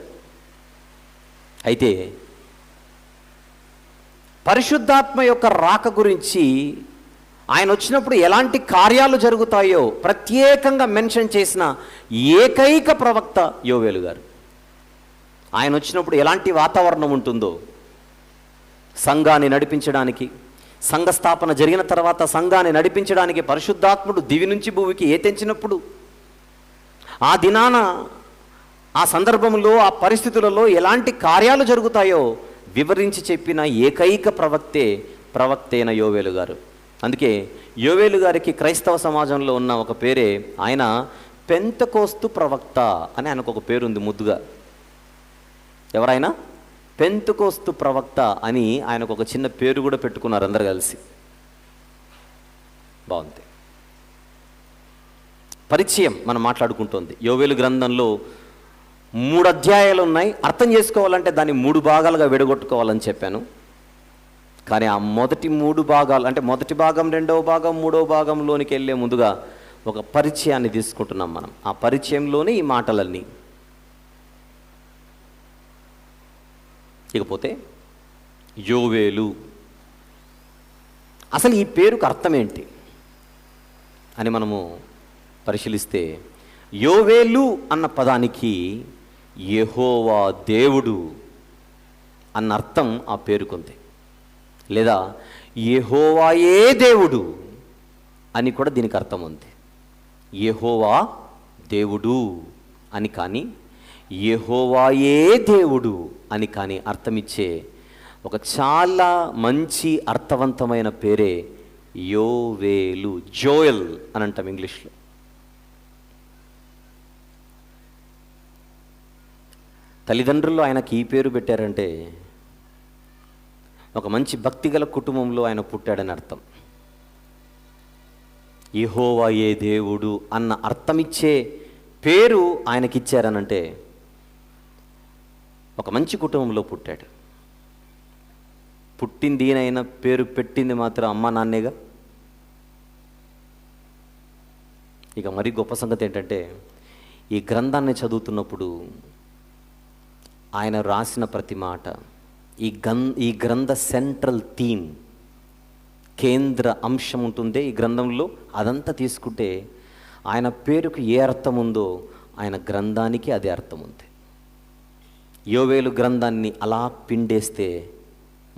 అయితే పరిశుద్ధాత్మ యొక్క రాక గురించి ఆయన వచ్చినప్పుడు ఎలాంటి కార్యాలు జరుగుతాయో ప్రత్యేకంగా మెన్షన్ చేసిన ఏకైక ప్రవక్త యోవేలు గారు. ఆయన వచ్చినప్పుడు ఎలాంటి వాతావరణం ఉంటుందో, సంఘాన్ని నడిపించడానికి, సంఘ స్థాపన జరిగిన తర్వాత సంఘాన్ని నడిపించడానికి పరిశుద్ధాత్ముడు దివి నుంచి భూమికి తెంచినప్పుడు ఆ దినాన, ఆ సందర్భంలో, ఆ పరిస్థితులలో ఎలాంటి కార్యాలు జరుగుతాయో వివరించి చెప్పిన ఏకైక ప్రవక్తైన యోవేలు గారు. అందుకే యోవేలు గారికి క్రైస్తవ సమాజంలో ఉన్న ఒక పేరే, ఆయన పెంతెకొస్తు ప్రవక్త అని ఆయనకు ఒక పేరుంది ముద్దుగా. ఎవరైనా పెంతెకొస్తు ప్రవక్త అని ఆయనకు ఒక చిన్న పేరు కూడా పెట్టుకున్నారు అందరు కలిసి. బాగుంది. పరిచయం మనం మాట్లాడుకుంటోంది. యోవేలు గ్రంథంలో 3 అధ్యాయాలు ఉన్నాయి. అర్థం చేసుకోవాలంటే దాన్ని 3 భాగాలుగా విడగొట్టుకోవాలని చెప్పాను. కానీ ఆ మొదటి 3 భాగాలు, అంటే మొదటి భాగం, 2వ భాగం, 3వ భాగంలోనికి వెళ్ళే ముందుగా ఒక పరిచయాన్ని తీసుకుంటున్నాం మనం. ఆ పరిచయంలోనే ఈ మాటలన్నీ. ఇకపోతే యోవేలు, అసలు ఈ పేరుకు అర్థం ఏంటి అని మనము పరిశీలిస్తే, యోవేలు అన్న పదానికి యెహోవా దేవుడు అన్న అర్థం ఆ పేరుకుంది. లేదా యెహోవాయే దేవుడు అని కూడా దీనికి అర్థం ఉంది. యెహోవా దేవుడు అని కానీ, యెహోవాయే దేవుడు అని కానీ అర్థమిచ్చే ఒక చాలా మంచి అర్థవంతమైన పేరే యోవేలు. జోయల్ అని అంటాం ఇంగ్లీష్లో. తల్లిదండ్రులు ఆయనకి ఈ పేరు పెట్టారంటే ఒక మంచి భక్తిగల కుటుంబంలో ఆయన పుట్టాడని అర్థం. యెహోవాయే దేవుడు అన్న అర్థమిచ్చే పేరు ఆయనకిచ్చారనంటే ఒక మంచి కుటుంబంలో పుట్టాడు. పుట్టింది ఈయనైనా పేరు పెట్టింది మాత్రం అమ్మ నాన్నేగా. ఇక మరీ గొప్ప సంగతి ఏంటంటే, ఈ గ్రంథాన్ని చదువుతున్నప్పుడు ఆయన రాసిన ప్రతి మాట, ఈ గ్రంథ సెంట్రల్ థీమ్, కేంద్ర అంశం ఉంటుంది ఈ గ్రంథంలో, అదంతా తీసుకుంటే ఆయన పేరుకు ఏ అర్థం ఉందో ఆయన గ్రంథానికి అదే అర్థం ఉంది. యోవేలు గ్రంథాన్ని అలా పిండేస్తే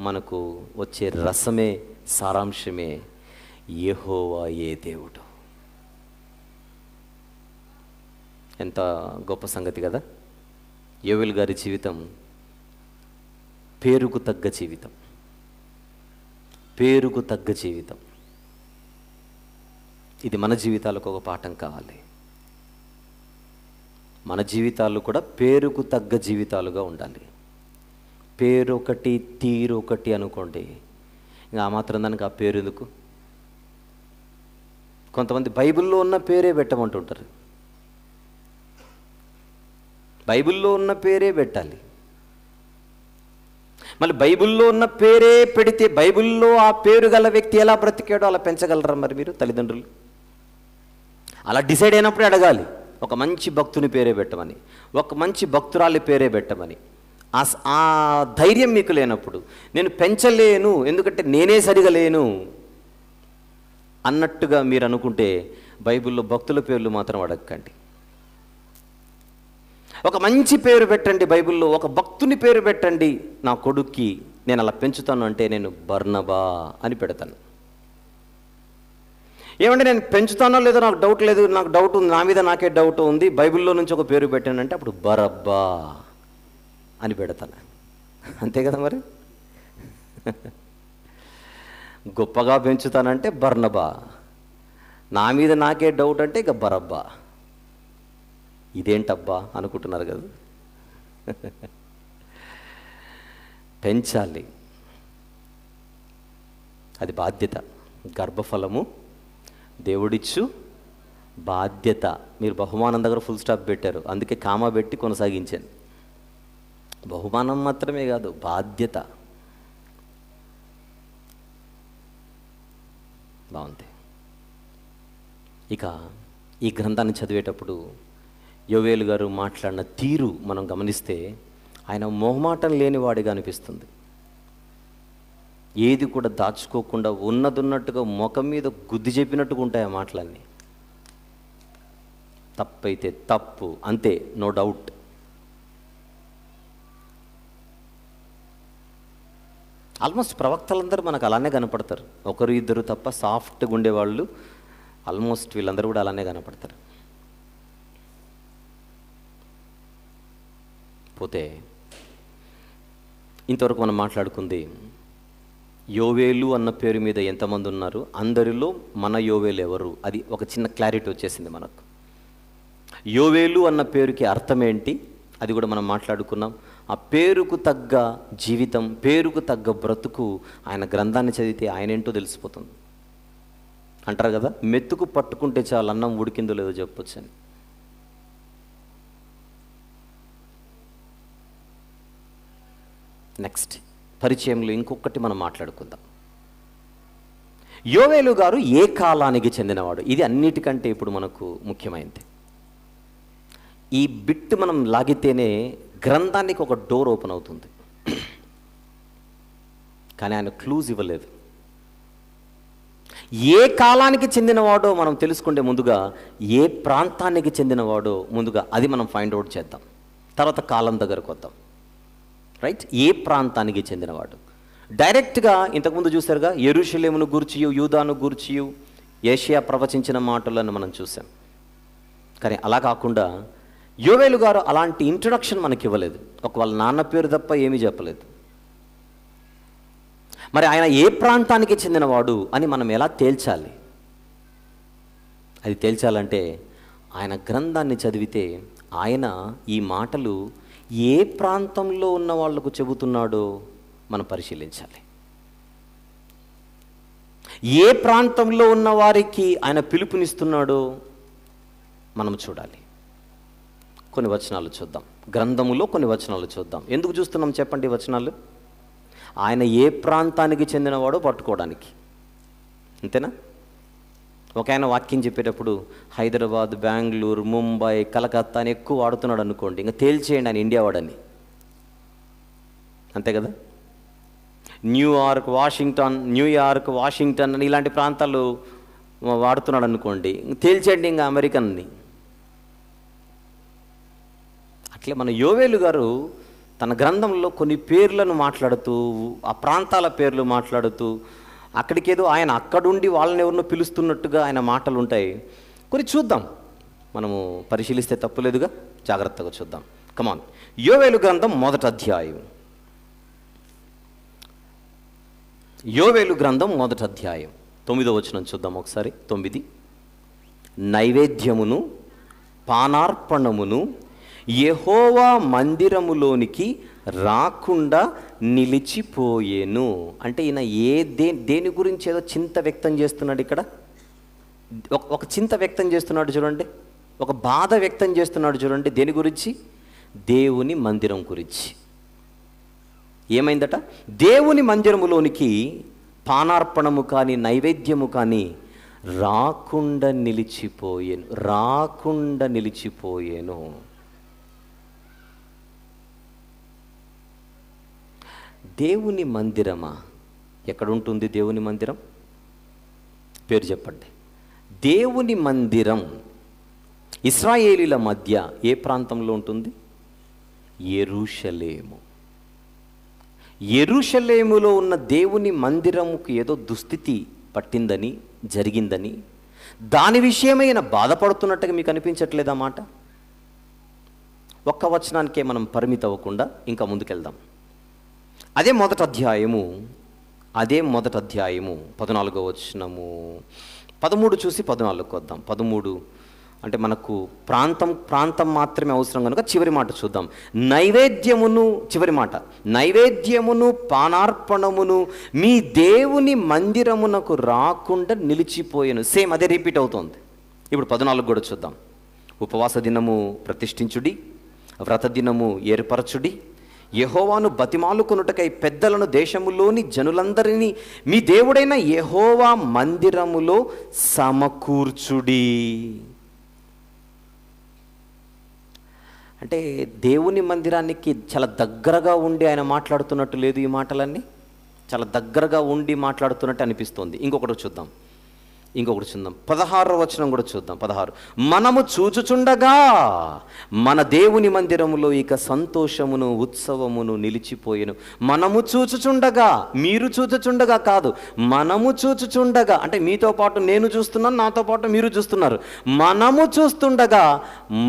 మనకు వచ్చే రసమే, సారాంశమే యెహోవాయే దేవుడు. ఎంత గొప్ప సంగతి కదా. యోవేలు గారి జీవితం పేరుకు తగ్గ జీవితం. పేరుకు తగ్గ జీవితం. ఇది మన జీవితాలకు ఒక పాఠం కావాలి. మన జీవితాలు కూడా పేరుకు తగ్గ జీవితాలుగా ఉండాలి. పేరు ఒకటి తీరు ఒకటి అనుకోండి, ఇంకా ఆ మాత్రం దానికి ఆ పేరు ఎందుకు? కొంతమంది బైబిల్లో ఉన్న పేరే పెట్టమంటుంటారు. బైబిల్లో ఉన్న పేరే పెట్టాలి. మళ్ళీ బైబిల్లో ఉన్న పేరే పెడితే బైబిల్లో ఆ పేరు గల వ్యక్తి ఎలా బ్రతికాడో అలా పెంచగలరా మరి మీరు తల్లిదండ్రులు? అలా డిసైడ్ అయినప్పుడే అడగాలి. ఒక మంచి భక్తుని పేరే పెట్టమని, ఒక మంచి భక్తురాలి పేరే పెట్టమని. ఆ ధైర్యం మీకు లేనప్పుడు, నేను పెంచలేను ఎందుకంటే నేనే సరిగా లేను అన్నట్టుగా మీరు అనుకుంటే బైబిల్లో భక్తుల పేర్లు మాత్రం అడగకండి. ఒక మంచి పేరు పెట్టండి. బైబిల్లో ఒక భక్తుని పేరు పెట్టండి. నా కొడుక్కి నేను అలా పెంచుతాను అంటే నేను బర్నబా అని పెడతాను. ఏమంటే నేను పెంచుతానో లేదో నాకు డౌట్ లేదు, నాకు డౌట్ ఉంది, నా మీద నాకే డౌట్ ఉంది, బైబిల్లో నుంచి ఒక పేరు పెట్టానంటే అప్పుడు బరబ్బా అని పెడతాను. అంతే కదా మరి. గొప్పగా పెంచుతానంటే బర్నబా, నా మీద నాకే డౌట్ అంటే ఇక బరబ్బా. ఇదేంటబ్బా అనుకుంటున్నారు కదా. పెంచాలి, అది బాధ్యత. గర్భఫలము దేవుడిచ్చు బాధ్యత. మీరు బహుమానం దగ్గర ఫుల్ స్టాప్ పెట్టారు, అందుకే కామా పెట్టి కొనసాగించాను. బహుమానం మాత్రమే కాదు, బాధ్యత. బాగుంది. ఇక ఈ గ్రంథాన్ని చదివేటప్పుడు యోవేలు గారు మాట్లాడిన తీరు మనం గమనిస్తే ఆయన మొహమాటం లేనివాడిగా అనిపిస్తుంది. ఏది కూడా దాచుకోకుండా ఉన్నదున్నట్టుగా ముఖం మీద గుద్ది చెప్పినట్టుగా ఉంటాయి ఆ మాటలన్నీ. తప్పైతే తప్పు, అంతే, నో డౌట్. ఆల్మోస్ట్ ప్రవక్తలందరూ మనకు అలానే కనపడతారు. ఒకరు ఇద్దరు తప్ప సాఫ్ట్గా ఉండేవాళ్ళు ఆల్మోస్ట్ వీళ్ళందరూ కూడా అలానే కనపడతారు. పోతే ఇంతవరకు మనం మాట్లాడుకుంది యోవేలు అన్న పేరు మీద ఎంతమంది ఉన్నారు, అందరిలో మన యోవేలు ఎవరు, అది ఒక చిన్న క్లారిటీ వచ్చేసింది మనకు. యోవేలు అన్న పేరుకి అర్థం ఏంటి అది కూడా మనం మాట్లాడుకున్నాం. ఆ పేరుకు తగ్గ జీవితం, పేరుకు తగ్గ బ్రతుకు ఆయన గ్రంథాన్ని చదివితే ఆయన ఏంటో తెలిసిపోతుంది. అంటారు కదా, మెతుకు పట్టుకుంటే చాలు అన్నం ఉడికిందో లేదో చెప్పొచ్చు అని. నెక్స్ట్ పరిచయంలో ఇంకొకటి మనం మాట్లాడుకుందాం. యోవేలు గారు ఏ కాలానికి చెందినవాడు, ఇది అన్నిటికంటే ఇప్పుడు మనకు ముఖ్యమైనది. ఈ బిట్ మనం లాగితేనే గ్రంథానికి ఒక డోర్ ఓపెన్ అవుతుంది. కానీ ఆయన క్లూజ్ ఇవ్వలేదు. ఏ కాలానికి చెందినవాడో మనం తెలుసుకుంటే ముందుగా ఏ ప్రాంతానికి చెందినవాడో ముందుగా అది మనం ఫైండ్ అవుట్ చేద్దాం. తర్వాత కాలం దగ్గరకు వద్దాం. రైట్, ఏ ప్రాంతానికి చెందినవాడు. డైరెక్ట్గా ఇంతకుముందు చూసారుగా, యెరూషలేమును గూర్చియు యూదాను గూర్చియు యేషయా ప్రవచించిన మాటలను మనం చూసాం. కానీ అలా కాకుండా యోవేలు గారు అలాంటి ఇంట్రొడక్షన్ మనకి ఇవ్వలేదు. ఒక వాళ్ళ నాన్న పేరు తప్ప ఏమీ చెప్పలేదు. మరి ఆయన ఏ ప్రాంతానికి చెందినవాడు అని మనం ఎలా తేల్చాలి? అది తేల్చాలంటే ఆయన గ్రంథాన్ని చదివితే ఆయన ఈ మాటలు ఏ ప్రాంతంలో ఉన్న వాళ్లకు చెబుతున్నాడో మనం పరిశీలించాలి. ఏ ప్రాంతంలో ఉన్న వారికి ఆయన పిలుపునిస్తున్నాడో మనం చూడాలి. కొన్ని వచనాలు చూద్దాం, గ్రంథములో కొన్ని వచనాలు చూద్దాం. ఎందుకు చూస్తున్నాం చెప్పండి వచనాలు? ఆయన ఏ ప్రాంతానికి చెందినవాడో పట్టుకోవడానికి, అంతేనా? ఒక ఆయన వాక్యం చెప్పేటప్పుడు హైదరాబాద్, బెంగళూరు, ముంబై, కలకత్తా అని ఎక్కువ వాడుతున్నాడు అనుకోండి, ఇంకా తేల్చేయండి ఆయన ఇండియా వాడని. అంతే కదా? న్యూయార్క్, వాషింగ్టన్ అని ఇలాంటి ప్రాంతాలు వాడుతున్నాడు అనుకోండి, తేల్చేయండి ఇంకా అమెరికన్ని. అట్లే మన యోవేలు గారు తన గ్రంథంలో కొన్ని పేర్లను మాట్లాడుతూ, ఆ ప్రాంతాల పేర్లు మాట్లాడుతూ, అక్కడికేదో ఆయన అక్కడుండి వాళ్ళని ఎవరినో పిలుస్తున్నట్టుగా ఆయన మాటలు ఉంటాయి. కొన్ని చూద్దాం, మనము పరిశీలిస్తే తప్పులేదుగా, జాగ్రత్తగా చూద్దాం. కమాన్, యోవేలు గ్రంథం 1వ అధ్యాయం యోవేలు గ్రంథం 1వ అధ్యాయం 9వ వచనం చూద్దాం ఒకసారి. 9, నైవేద్యమును పానార్పణమును యెహోవా మందిరములోనికి రాకుండా నిలిచిపోయేను. అంటే ఈయన దేని గురించి ఏదో చింత వ్యక్తం చేస్తున్నాడు ఇక్కడ. ఒక చింత వ్యక్తం చేస్తున్నాడు చూడండి, ఒక బాధ వ్యక్తం చేస్తున్నాడు చూడండి. దేని గురించి? దేవుని మందిరం గురించి. ఏమైందట? దేవుని మందిరములోనికి పానార్పణము కానీ నైవేద్యము కానీ రాకుండా నిలిచిపోయేను. దేవుని మందిరమా? ఎక్కడుంటుంది దేవుని మందిరం? పేరు చెప్పండి. దేవుని మందిరం ఇశ్రాయేలీల మధ్య ఏ ప్రాంతంలో ఉంటుంది? యెరూషలేము. యెరూషలేములో ఉన్న దేవుని మందిరముకు ఏదో దుస్థితి పట్టిందని, జరిగిందని, దాని విషయమైన బాధపడుతున్నట్టుగా మీకు అనిపించట్లేదా మాట? ఒక్క వచనానికే మనం పరిమితం అవ్వకుండా ఇంకా ముందుకెళ్దాం. అదే మొదటి అధ్యాయము 14వ వచనము, 13 చూసి 14కు వద్దాం. 13 అంటే మనకు ప్రాంతం మాత్రమే అవసరం కనుక చివరి మాట చూద్దాం. చివరి మాట, నైవేద్యమును పానార్పణమును మీ దేవుని మందిరమునకు రాకుండా నిలిచిపోయాను. సేమ్ అదే రిపీట్ అవుతోంది. ఇప్పుడు 14 కూడా చూద్దాం. ఉపవాస దినము ప్రతిష్ఠించుడి, వ్రత దినము ఏర్పరచుడి, యెహోవాను బతిమాలుకొనుటకై పెద్దలను దేశములోని జనులందరినీ మీ దేవుడైన యెహోవా మందిరములో సమకూర్చుడి. అంటే దేవుని మందిరానికి చాలా దగ్గరగా ఉండి ఆయన మాట్లాడుతున్నట్టు లేదు ఈ మాటలన్నీ? చాలా దగ్గరగా ఉండి మాట్లాడుతున్నట్టు అనిపిస్తోంది. ఇంకొకటి చూద్దాం. 16వ వచనం కూడా చూద్దాం. 16, మనము చూచుచుండగా మన దేవుని మందిరములో ఇక సంతోషమును ఉత్సవమును నిలిచిపోయెను. మనము చూచుచుండగా, మీరు చూచుచుండగా కాదు, మనము చూచుచుండగా. అంటే మీతో పాటు నేను చూస్తున్నాను, నాతో పాటు మీరు చూస్తున్నారు. మనము చూస్తుండగా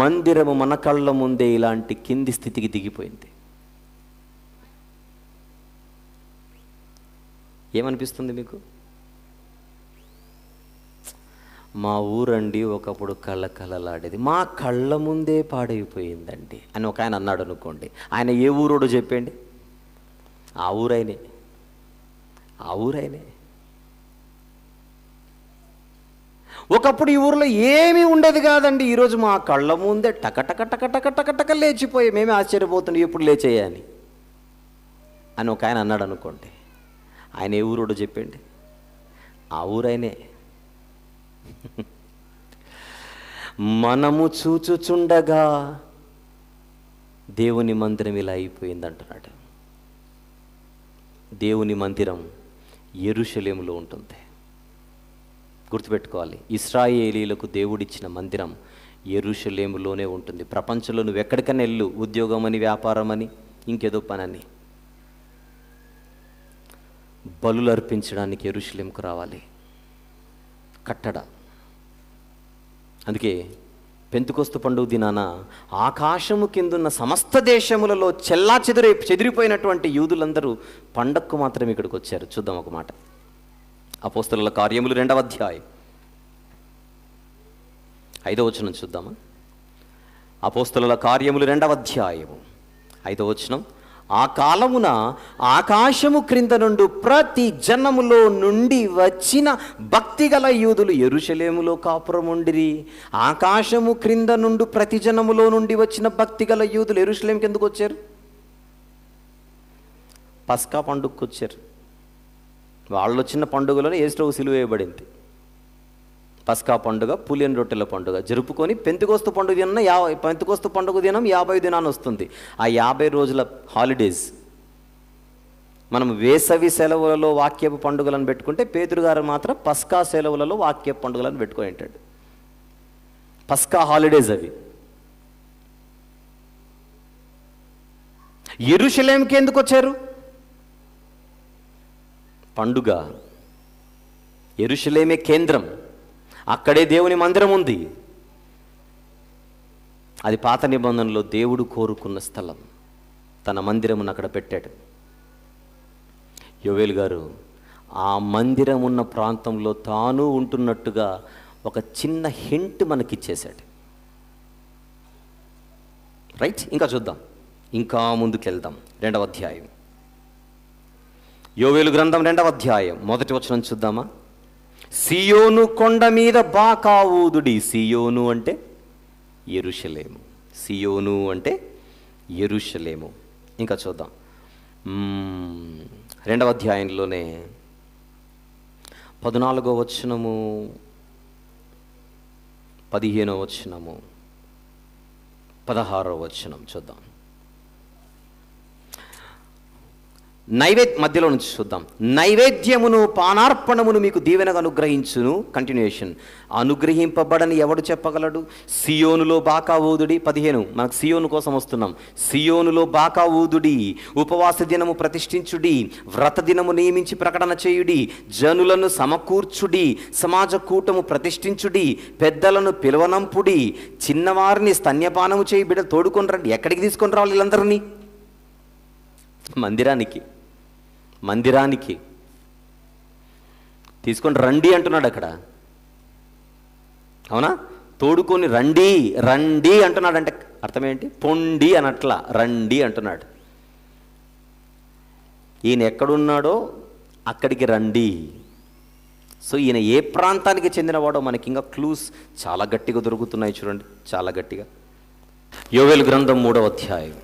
మందిరము మన కళ్ళ ముందే ఇలాంటి కింది స్థితికి దిగిపోయింది. ఏమనిపిస్తుంది మీకు? మా ఊరండి ఒకప్పుడు కళ్ళలాడేది, మా కళ్ళ ముందే పాడైపోయిందండి అని ఒక ఆయన అన్నాడు అనుకోండి. ఆయన ఏ ఊరోడు చెప్పండి? ఆ ఊరైనే. ఒకప్పుడు ఈ ఊరిలో ఏమీ ఉండేది కాదండి, ఈరోజు మా కళ్ళ ముందే టక లేచిపోయి మేమే ఆశ్చర్యపోతుండే ఎప్పుడు లేచేయని అని ఒక ఆయన అన్నాడు అనుకోండి. ఆయన ఏ ఊరోడు చెప్పండి? ఆ ఊరైనే. మనము చూచుచుండగా దేవుని మందిరం ఇలా అయిపోయింది అంటున్నాడు. దేవుని మందిరం యెరూషలేములో ఉంటుంది. గుర్తుపెట్టుకోవాలి, ఇశ్రాయేలీలకు దేవుడిచ్చిన మందిరం యెరూషలేములోనే ఉంటుంది. ప్రపంచంలో నువ్వు ఎక్కడికైనా వెళ్ళు, ఉద్యోగం అని, వ్యాపారం అని, ఇంకేదో పనని, బలులు అర్పించడానికి యెరూషలేముకు రావాలి. కట్టడ. అందుకే పెంతెకొస్తు పండుగ దినాన ఆకాశము కిందున్న సమస్త దేశములలో చెదిరిపోయినటువంటి యూదులందరూ పండగకు మాత్రం ఇక్కడికి వచ్చారు. చూద్దాం ఒక మాట. అపోస్తలుల కార్యములు 2వ అధ్యాయం 5వ వచనం చూద్దామా? అపోస్తలుల కార్యములు 2వ అధ్యాయము 5వ వచనం. ఆ కాలమున ఆకాశము క్రింద నుండి ప్రతి జనములో నుండి వచ్చిన భక్తిగల యూదులు యెరూషలేములో కాపురముండిరి. ఆకాశము క్రింద నుండి ప్రతి జనములో నుండి వచ్చిన భక్తిగల యూదులు యెరూషలేముకి ఎందుకు వచ్చారు? పస్కా పండుగకు వచ్చారు. వాళ్ళు వచ్చిన పండుగలోనే యేసు సిలువ వేయబడింది. పస్కా పండుగ, పులియని రొట్టెల పండుగ జరుపుకొని పెంతెకొస్తు పండుగ దినం 50 దినాన్ని వస్తుంది. ఆ 50 రోజుల హాలిడేస్ మనం వేసవి సెలవులలో వాక్యపు పండుగలను పెట్టుకుంటే, పేతురు గారు మాత్రం పస్కా సెలవులలో వాక్యపు పండుగలను పెట్టుకొని ఉంటాడు. పస్కా హాలిడేస్ అవి. యెరూషలేముకి ఎందుకు వచ్చారు? పండుగ. యెరూషలేమే కేంద్రం, అక్కడే దేవుని మందిరం ఉంది. అది పాత నిబంధనలో దేవుడు కోరుకున్న స్థలం. తన మందిరమును అక్కడ పెట్టాడు. యోవేలు గారు ఆ మందిరం ఉన్న ప్రాంతంలో తాను ఉంటున్నట్టుగా ఒక చిన్న హింట్ మనకిచ్చేశాడు. రైట్, ఇంకా చూద్దాం, ఇంకా ముందుకెళ్దాం. 2వ అధ్యాయం, యోవేలు గ్రంథం 2వ అధ్యాయం 1వ వచనం చూద్దామా. సియోను కొండ మీద బాకా ఊదుడి. సియోను అంటే యెరూషలేము. సియోను అంటే యెరూషలేము. ఇంకా చూద్దాం, 2వ అధ్యాయంలోనే 14వ వచనము, 15వ వచనము, 16వ వచనం చూద్దాం. మధ్యలో నుంచి చూద్దాం. నైవేద్యమును పానార్పణమును మీకు దీవెనగా అనుగ్రహించును. కంటిన్యూషన్. అనుగ్రహింపబడని ఎవడు చెప్పగలడు? సియోనులో బాకా ఊదుడి. 15 మనకు సియోను కోసం వస్తున్నాం. సియోనులో బాకా ఊదుడి, ఉపవాస దినము ప్రతిష్ఠించుడి, వ్రత దినము నియమించి ప్రకటన చేయుడి, జనులను సమకూర్చుడి, సమాజ కూటము ప్రతిష్ఠించుడి, పెద్దలను పిలవనంపుడి, చిన్నవారిని స్తన్యపానము చేయి, బిడ్డలు తోడుకొని రండి. ఎక్కడికి తీసుకొని రావాలి వీళ్ళందరినీ? మందిరానికి తీసుకొని రండి అంటున్నాడు అక్కడ. అవునా? తోడుకొని రండి అంటున్నాడు. అంటే అర్థం ఏంటి? పొండి అనట్లా, రండి అంటున్నాడు. ఈయన ఎక్కడున్నాడో అక్కడికి రండి. సో ఈయన ఏ ప్రాంతానికి చెందినవాడో మనకి ఇంకా క్లూస్ చాలా గట్టిగా దొరుకుతున్నాయి. చూడండి, చాలా గట్టిగా. యోవేలు గ్రంథం 3వ అధ్యాయం,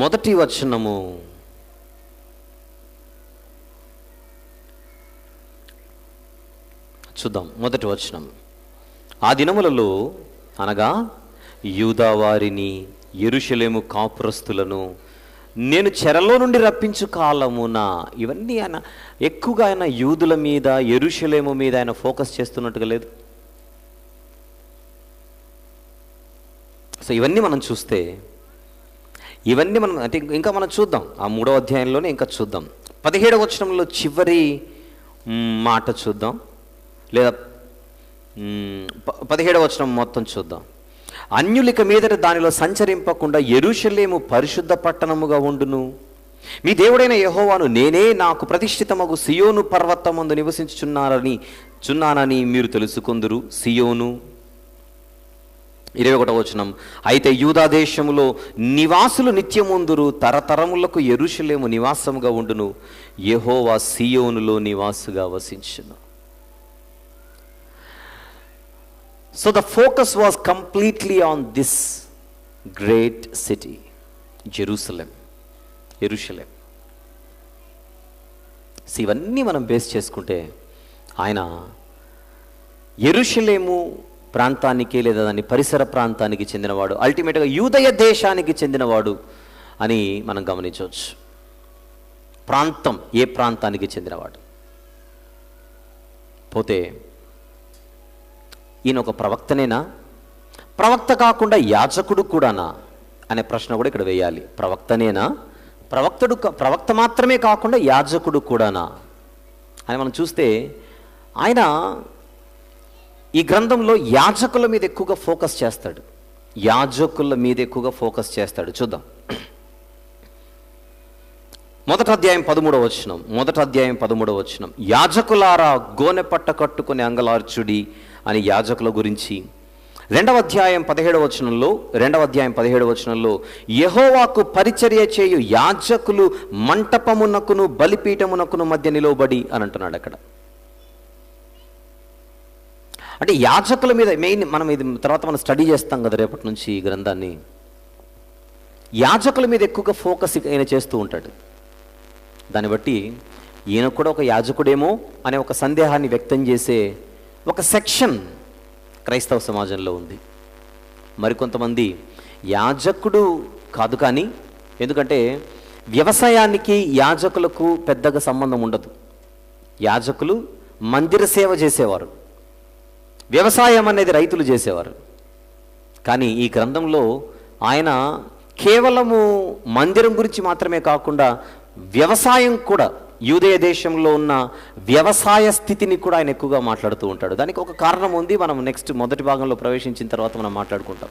మొదటి వచనము, చూద్దాం. మొదటి వచనం, ఆ దినములలో అనగా యూదా వారిని, యెరూషలేము కాపురస్తులను నేను చెరలో నుండి రప్పించు కాలమున. ఇవన్నీ ఆయన ఎక్కువగా ఆయన యూదుల మీద, యెరూషలేము మీద ఆయన ఫోకస్ చేస్తున్నట్టుగా లేదు. సో ఇవన్నీ మనం చూస్తే, ఇవన్నీ మనం అంటే ఇంకా మనం చూద్దాం. ఆ 3వ అధ్యాయంలోనే ఇంకా చూద్దాం. 17వ వచనంలో చివరి మాట చూద్దాం, లేదా 17వ వచనం మొత్తం చూద్దాం. అన్యులిక మీదట దానిలో సంచరింపకుండా యెరూషలేము పరిశుద్ధ పట్టణముగా ఉండును. మీ దేవుడైన యెహోవాను నేనే, నాకు ప్రతిష్ఠితమగు సియోను పర్వతమందు నివసించుచున్నానని మీరు తెలుసుకొందురు. సియోను. 21వ వచనం, అయితే యూదా దేశములో నివాసులు నిత్యముందురు, తరతరములకు యెరూషలేము నివాసముగా ఉండును. యెహోవా సియోనులో నివాసుగా వసించును. So the focus was completely on this great city, యెరూషలేం. ఇవన్నీ మనం బేస్ చేసుకుంటే ఆయన యెరూషలేము ప్రాంతానికి లేదా దాని పరిసర ప్రాంతానికి చెందినవాడు, అల్టిమేట్గా యూదయ దేశానికి చెందినవాడు అని మనం గమనించవచ్చు. ప్రాంతం, ఏ ప్రాంతానికి చెందినవాడు. పోతే ఈయన ఒక ప్రవక్తనేనా? ప్రవక్త కాకుండా యాజకుడు కూడానా అనే ప్రశ్న కూడా ఇక్కడ వేయాలి. ప్రవక్తనేనా? ప్రవక్త మాత్రమే కాకుండా యాజకుడు కూడానా అని మనం చూస్తే, ఆయన ఈ గ్రంథంలో యాజకుల మీద ఎక్కువగా ఫోకస్ చేస్తాడు. చూద్దాం. 1వ అధ్యాయం 13వ వచనం, యాజకులారా గోనె పట్ట కట్టుకొని అంగలార్చుడి అని యాజకుల గురించి. 2వ అధ్యాయం 17వ వచనంలో యెహోవాకు పరిచర్య చేయు యాజకులు మంటపమునకును బలిపీఠమునకును మధ్య నిలవబడి అని అంటున్నాడు అక్కడ. అంటే యాజకుల మీద మెయిన్, మనం ఇది తర్వాత మనం స్టడీ చేస్తాం కదా రేపటి నుంచి ఈ గ్రంథాన్ని. యాజకుల మీద ఎక్కువగా ఫోకస్ ఆయన చేస్తూ ఉంటాడు. దాన్ని బట్టి ఈయన కూడా ఒక యాజకుడేమో అనే ఒక సందేహాన్ని వ్యక్తం చేసే ఒక సెక్షన్ క్రైస్తవ సమాజంలో ఉంది. మరికొంతమంది యాజకుడు కాదు, కానీ ఎందుకంటే వ్యవసాయానికి యాజకులకు పెద్దగా సంబంధం ఉండదు. యాజకులు మందిర సేవ చేసేవారు, వ్యవసాయం అనేది రైతులు చేసేవారు. కానీ ఈ గ్రంథంలో ఆయన కేవలము మందిరం గురించి మాత్రమే కాకుండా వ్యవసాయం కూడా, యూదయ దేశంలో ఉన్న వ్యవసాయ స్థితిని కూడా ఆయన ఎక్కువగా మాట్లాడుతూ ఉంటాడు. దానికి ఒక కారణం ఉంది, మనం నెక్స్ట్ మొదటి భాగంలో ప్రవేశించిన తర్వాత మనం మాట్లాడుకుంటాం.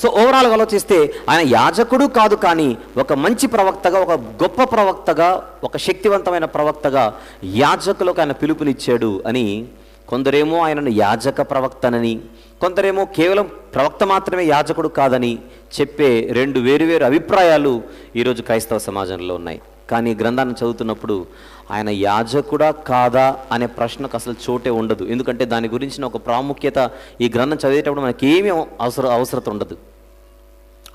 సో ఓవరాల్గా ఆలోచిస్తే ఆయన యాజకుడు కాదు, కానీ ఒక మంచి ప్రవక్తగా, ఒక గొప్ప ప్రవక్తగా, ఒక శక్తివంతమైన ప్రవక్తగా యాజకులకు ఆయన పిలుపునిచ్చాడు అని కొందరేమో ఆయనను యాజక ప్రవక్తనని, కొందరేమో కేవలం ప్రవక్త మాత్రమే యాజకుడు కాదని చెప్పే రెండు వేరువేరు అభిప్రాయాలు ఈరోజు క్రైస్తవ సమాజంలో ఉన్నాయి. కానీ గ్రంథాన్ని చదువుతున్నప్పుడు ఆయన యాజకుడా కాదా అనే ప్రశ్నకు అసలు చోటే ఉండదు. ఎందుకంటే దాని గురించిన ఒక ప్రాముఖ్యత ఈ గ్రంథం చదివేటప్పుడు మనకేమీ అవసరం ఉండదు.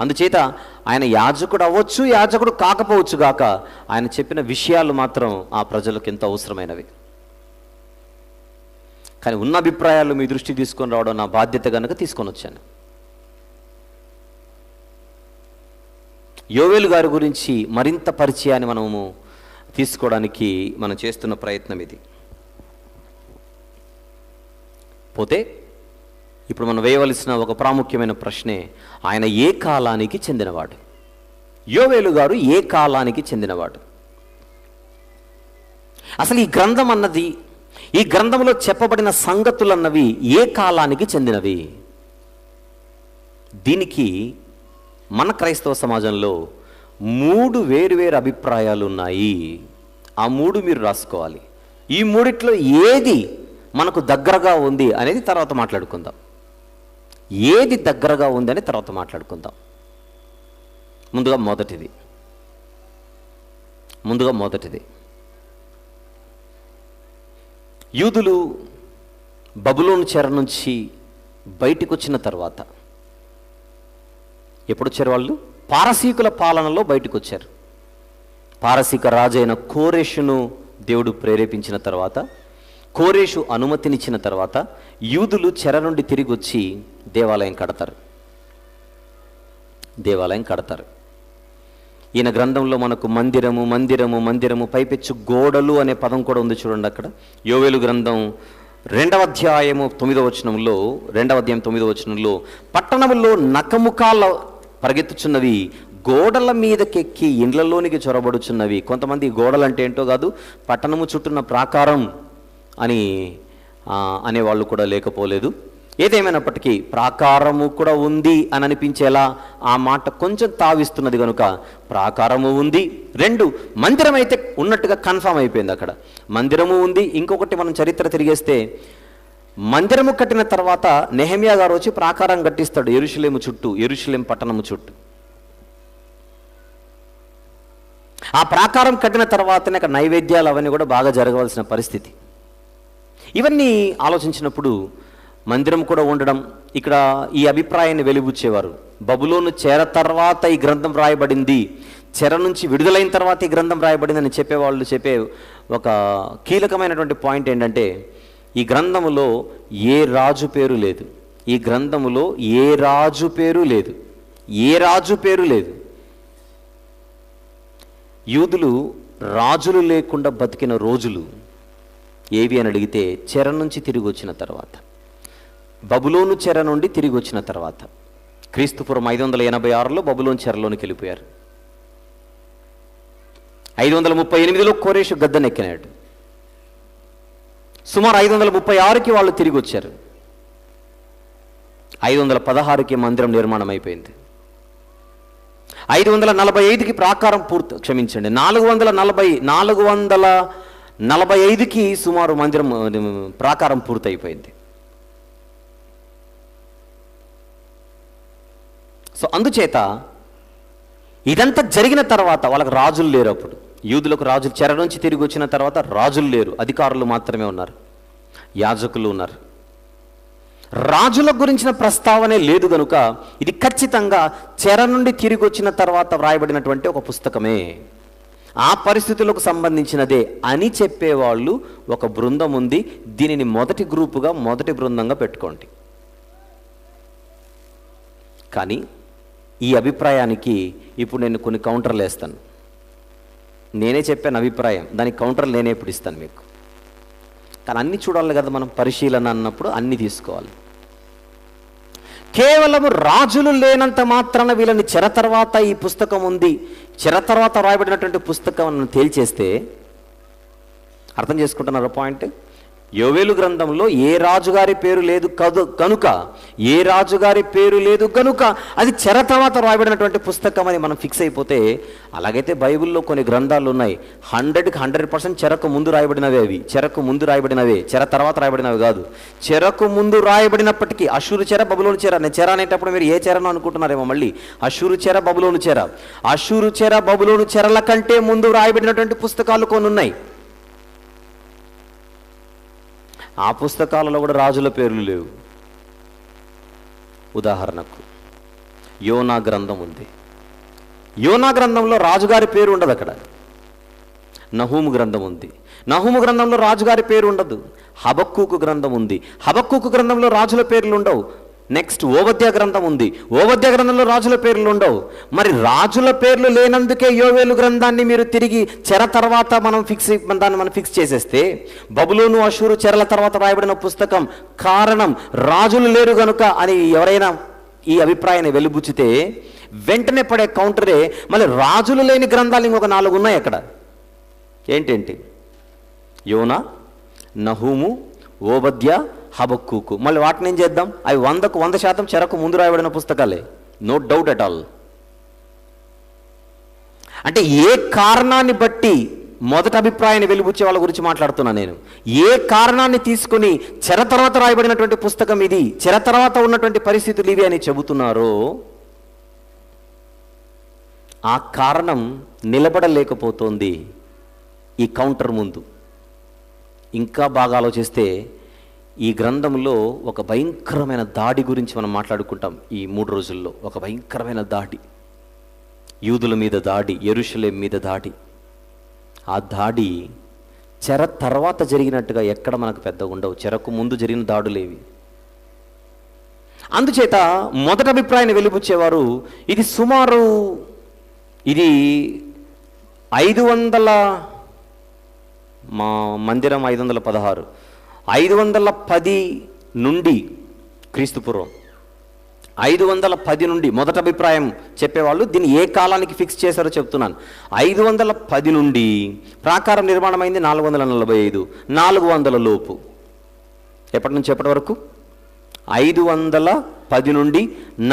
అందుచేత ఆయన యాజకుడు అవ్వచ్చు, యాజకుడు కాకపోవచ్చు గాక, ఆయన చెప్పిన విషయాలు మాత్రం ఆ ప్రజలకు ఎంతో అవసరమైనవి. కానీ ఉన్న అభిప్రాయాలు మీ దృష్టికి తీసుకొని రావడం నా బాధ్యత కనుక తీసుకొని వచ్చాను. యోవేలు గారి గురించి మరింత పరిచయాన్ని మనము తీసుకోవడానికి మనం చేస్తున్న ప్రయత్నం ఇది. పోతే ఇప్పుడు మనం వేయవలసిన ఒక ప్రాముఖ్యమైన ప్రశ్నే, ఆయన ఏ కాలానికి చెందినవాడు? యోవేలు గారు ఏ కాలానికి చెందినవాడు? అసలు ఈ గ్రంథం అన్నది, ఈ గ్రంథంలో చెప్పబడిన సంగతులన్నవి ఏ కాలానికి చెందినవి? దీనికి మన క్రైస్తవ సమాజంలో 3 వేరువేరు అభిప్రాయాలు ఉన్నాయి. ఆ 3 మీరు రాసుకోవాలి. ఈ 3 ఏది మనకు దగ్గరగా ఉంది అనేది తర్వాత మాట్లాడుకుందాం. ఏది దగ్గరగా ఉంది అని తర్వాత మాట్లాడుకుందాం. ముందుగా మొదటిది యూదులు బబులోను చెర నుంచి బయటికి వచ్చిన తర్వాత, ఎప్పుడు వచ్చారు వాళ్ళు? పారసీకుల పాలనలో బయటకు వచ్చారు. పారసీక రాజైన కోరెషును దేవుడు ప్రేరేపించిన తర్వాత, కోరెషు అనుమతినిచ్చిన తర్వాత యూదులు చెర నుండి తిరిగి వచ్చి దేవాలయం కడతారు. ఈయన గ్రంథంలో మనకు మందిరము పైపెచ్చు గోడలు అనే పదం కూడా ఉంది చూడండి అక్కడ. యోవేలు గ్రంథం 2వ అధ్యాయం 9వ వచనంలో పట్టణములో నకముకాల పరిగెత్తుచున్నవి, గోడల మీదకెక్కి ఇండ్లలోనికి చొరబడుచున్నవి. కొంతమంది గోడలు అంటే ఏంటో కాదు, పట్టణము చుట్టూన్న ప్రాకారం అని అనేవాళ్ళు కూడా లేకపోలేదు. ఏదేమైనప్పటికీ ప్రాకారము కూడా ఉంది అని అనిపించేలా ఆ మాట కొంచెం తావిస్తున్నది కనుక ప్రాకారము ఉంది. 2 మందిరం అయితే ఉన్నట్టుగా కన్ఫామ్ అయిపోయింది. అక్కడ మందిరము ఉంది. ఇంకొకటి మనం చరిత్ర తిరిగేస్తే, మందిరము కట్టిన తర్వాత నెహెమ్యా గారు వచ్చి ప్రాకారం కట్టిస్తాడు యెరూషలేము పట్టణము చుట్టూ. ఆ ప్రాకారం కట్టిన తర్వాతనే అక్కడ నైవేద్యాలు అవన్నీ కూడా బాగా జరగవలసిన పరిస్థితి. ఇవన్నీ ఆలోచించినప్పుడు మందిరం కూడా ఉండడం, ఇక్కడ ఈ అభిప్రాయాన్ని వెలిబుచ్చేవారు. బబులోను చెర తర్వాత ఈ గ్రంథం రాయబడింది, చెర నుంచి విడుదలైన తర్వాత ఈ గ్రంథం రాయబడింది అని చెప్పేవాళ్ళు చెప్పే ఒక కీలకమైనటువంటి పాయింట్ ఏంటంటే, ఈ గ్రంథములో ఏ రాజు పేరు లేదు. ఈ గ్రంథములో ఏ రాజు పేరు లేదు. యూదులు రాజులు లేకుండా బతికిన రోజులు ఏవి అని అడిగితే, చెర నుంచి తిరిగి వచ్చిన తర్వాత, బబులోను చెర నుండి తిరిగి వచ్చిన తర్వాత, క్రీస్తుపురం 586లో బబులోను చెరలోనికి వెళ్ళిపోయారు. 538లో కోరెషు గద్దెనెక్కినాడు. సుమారు 536కి వాళ్ళు తిరిగి వచ్చారు. 516కి మందిరం నిర్మాణం అయిపోయింది. 545కి ప్రాకారం 445కి సుమారు మందిరం ప్రాకారం పూర్తయిపోయింది. సో అందుచేత ఇదంతా జరిగిన తర్వాత వాళ్ళకి రాజులు లేరు. అప్పుడు యూదులకు రాజులు, చెర నుంచి తిరిగి వచ్చిన తర్వాత రాజులు లేరు, అధికారులు మాత్రమే ఉన్నారు, యాజకులు ఉన్నారు. రాజుల గురించిన ప్రస్తావనే లేదు కనుక ఇది ఖచ్చితంగా చెర నుండి తిరిగి వచ్చిన తర్వాత వ్రాయబడినటువంటి ఒక పుస్తకమే, ఆ పరిస్థితులకు సంబంధించినదే అని చెప్పేవాళ్ళు ఒక బృందం ఉంది. దీనిని మొదటి బృందంగా పెట్టుకోండి. కానీ ఈ అభిప్రాయానికి ఇప్పుడు నేను కొన్ని కౌంటర్లు వేస్తాను. నేనే చెప్పాను అభిప్రాయం, దానికి కౌంటర్లు నేనే ఇప్పుడు ఇస్తాను మీకు. కానీ అన్నీ చూడాలి కదా మనం, పరిశీలన అన్నప్పుడు అన్నీ తీసుకోవాలి. కేవలం రాజులు లేనంత మాత్రాన వీళ్ళని చెర తర్వాత ఈ పుస్తకం ఉంది, చెర తర్వాత రాయబడినటువంటి పుస్తకం అని తేల్చేస్తే, అర్థం చేసుకుంటున్నారా పాయింట్? యోవేలు గ్రంథంలో ఏ రాజుగారి పేరు లేదు కనుక, ఏ రాజుగారి పేరు లేదు కనుక అది చెర తర్వాత రాయబడినటువంటి పుస్తకం అని మనం ఫిక్స్ అయిపోతే, అలాగైతే బైబిల్లో కొన్ని గ్రంథాలు ఉన్నాయి 100కి 100% చెరకు ముందు రాయబడినవే. అవి చెరకు ముందు రాయబడినవే, చెర తర్వాత రాయబడినవి కాదు. చెరకు ముందు రాయబడినప్పటికీ అషూరు చెర, బబులోను చెర. నేను చెర అనేటప్పుడు మీరు ఏ చెరను అనుకుంటున్నారేమో మళ్ళీ. అషూరు చెర, బబులోను చెర. అషూరు చెర, బబులోను చెరల కంటే ముందు రాయబడినటువంటి పుస్తకాలు కొన్ని ఉన్నాయి. ఆ పుస్తకాలలో కూడా రాజుల పేర్లు లేవు. ఉదాహరణకు యోనా గ్రంథం ఉంది. యోనా గ్రంథంలో రాజుగారి పేరు ఉండదు. అక్కడ నహూము గ్రంథం ఉంది. నహూము గ్రంథంలో రాజుగారి పేరు ఉండదు. హబక్కూకు గ్రంథం ఉంది. హబక్కూకు గ్రంథంలో రాజుల పేర్లు ఉండవు. నెక్స్ట్ ఓబద్య గ్రంథం ఉంది. ఓబద్య గ్రంథంలో రాజుల పేర్లు ఉండవు. మరి రాజుల పేర్లు లేనందుకే యోవేలు గ్రంథాన్ని మీరు తిరిగి చెర తర్వాత దాన్ని మనం ఫిక్స్ చేసేస్తే, బబులోను అషూరు చెరల తర్వాత రాయబడిన పుస్తకం కారణం రాజులు లేరు గనుక అని ఎవరైనా ఈ అభిప్రాయాన్ని వెలుబుచ్చితే వెంటనే పడే కౌంటరే, మళ్ళీ రాజులు లేని గ్రంథాలు ఇంకొక 4 ఉన్నాయి అక్కడ. ఏంటేంటి? యోనా, నహూము, ఓబద్య, హబక్కూకు. మళ్ళీ వాటిని ఏం చేద్దాం? అవి 100కు 100% చెరకు ముందు రాయబడిన పుస్తకాలే, నో డౌట్ అట్ ఆల్. అంటే ఏ కారణాన్ని బట్టి మొదటి అభిప్రాయాన్ని వెలుబుచ్చే వాళ్ళ గురించి మాట్లాడుతున్నా నేను. ఏ కారణాన్ని తీసుకొని చెర తర్వాత రాయబడినటువంటి పుస్తకం ఇది, చెర తర్వాత ఉన్నటువంటి పరిస్థితులు ఇవి అని చెబుతున్నారో, ఆ కారణం నిలబడలేకపోతోంది ఈ కౌంటర్ ముందు. ఇంకా బాగా ఆలోచిస్తే ఈ గ్రంథంలో ఒక భయంకరమైన దాడి గురించి మనం మాట్లాడుకుంటాం. ఈ 3 రోజుల్లో ఒక భయంకరమైన దాడి, యూదుల మీద దాడి, యెరూషలేం మీద దాడి. ఆ దాడి చెర తర్వాత జరిగినట్టుగా ఎక్కడ మనకు పెద్దగా ఉండవు. చెరకు ముందు జరిగిన దాడులేవి. అందుచేత మొదటి అభిప్రాయాన్ని వెలిబుచ్చేవారు ఇది సుమారు 500, మా మందిరం 516, 510 నుండి క్రీస్తుపూర్వం 510 నుండి మొదటి అభిప్రాయం చెప్పేవాళ్ళు దీన్ని ఏ కాలానికి ఫిక్స్ చేశారో చెప్తున్నాను. 510 నుండి ప్రాకారం నిర్మాణమైంది 445, 400 లోపు. ఎప్పటి నుంచి ఎప్పటి వరకు? 510 నుండి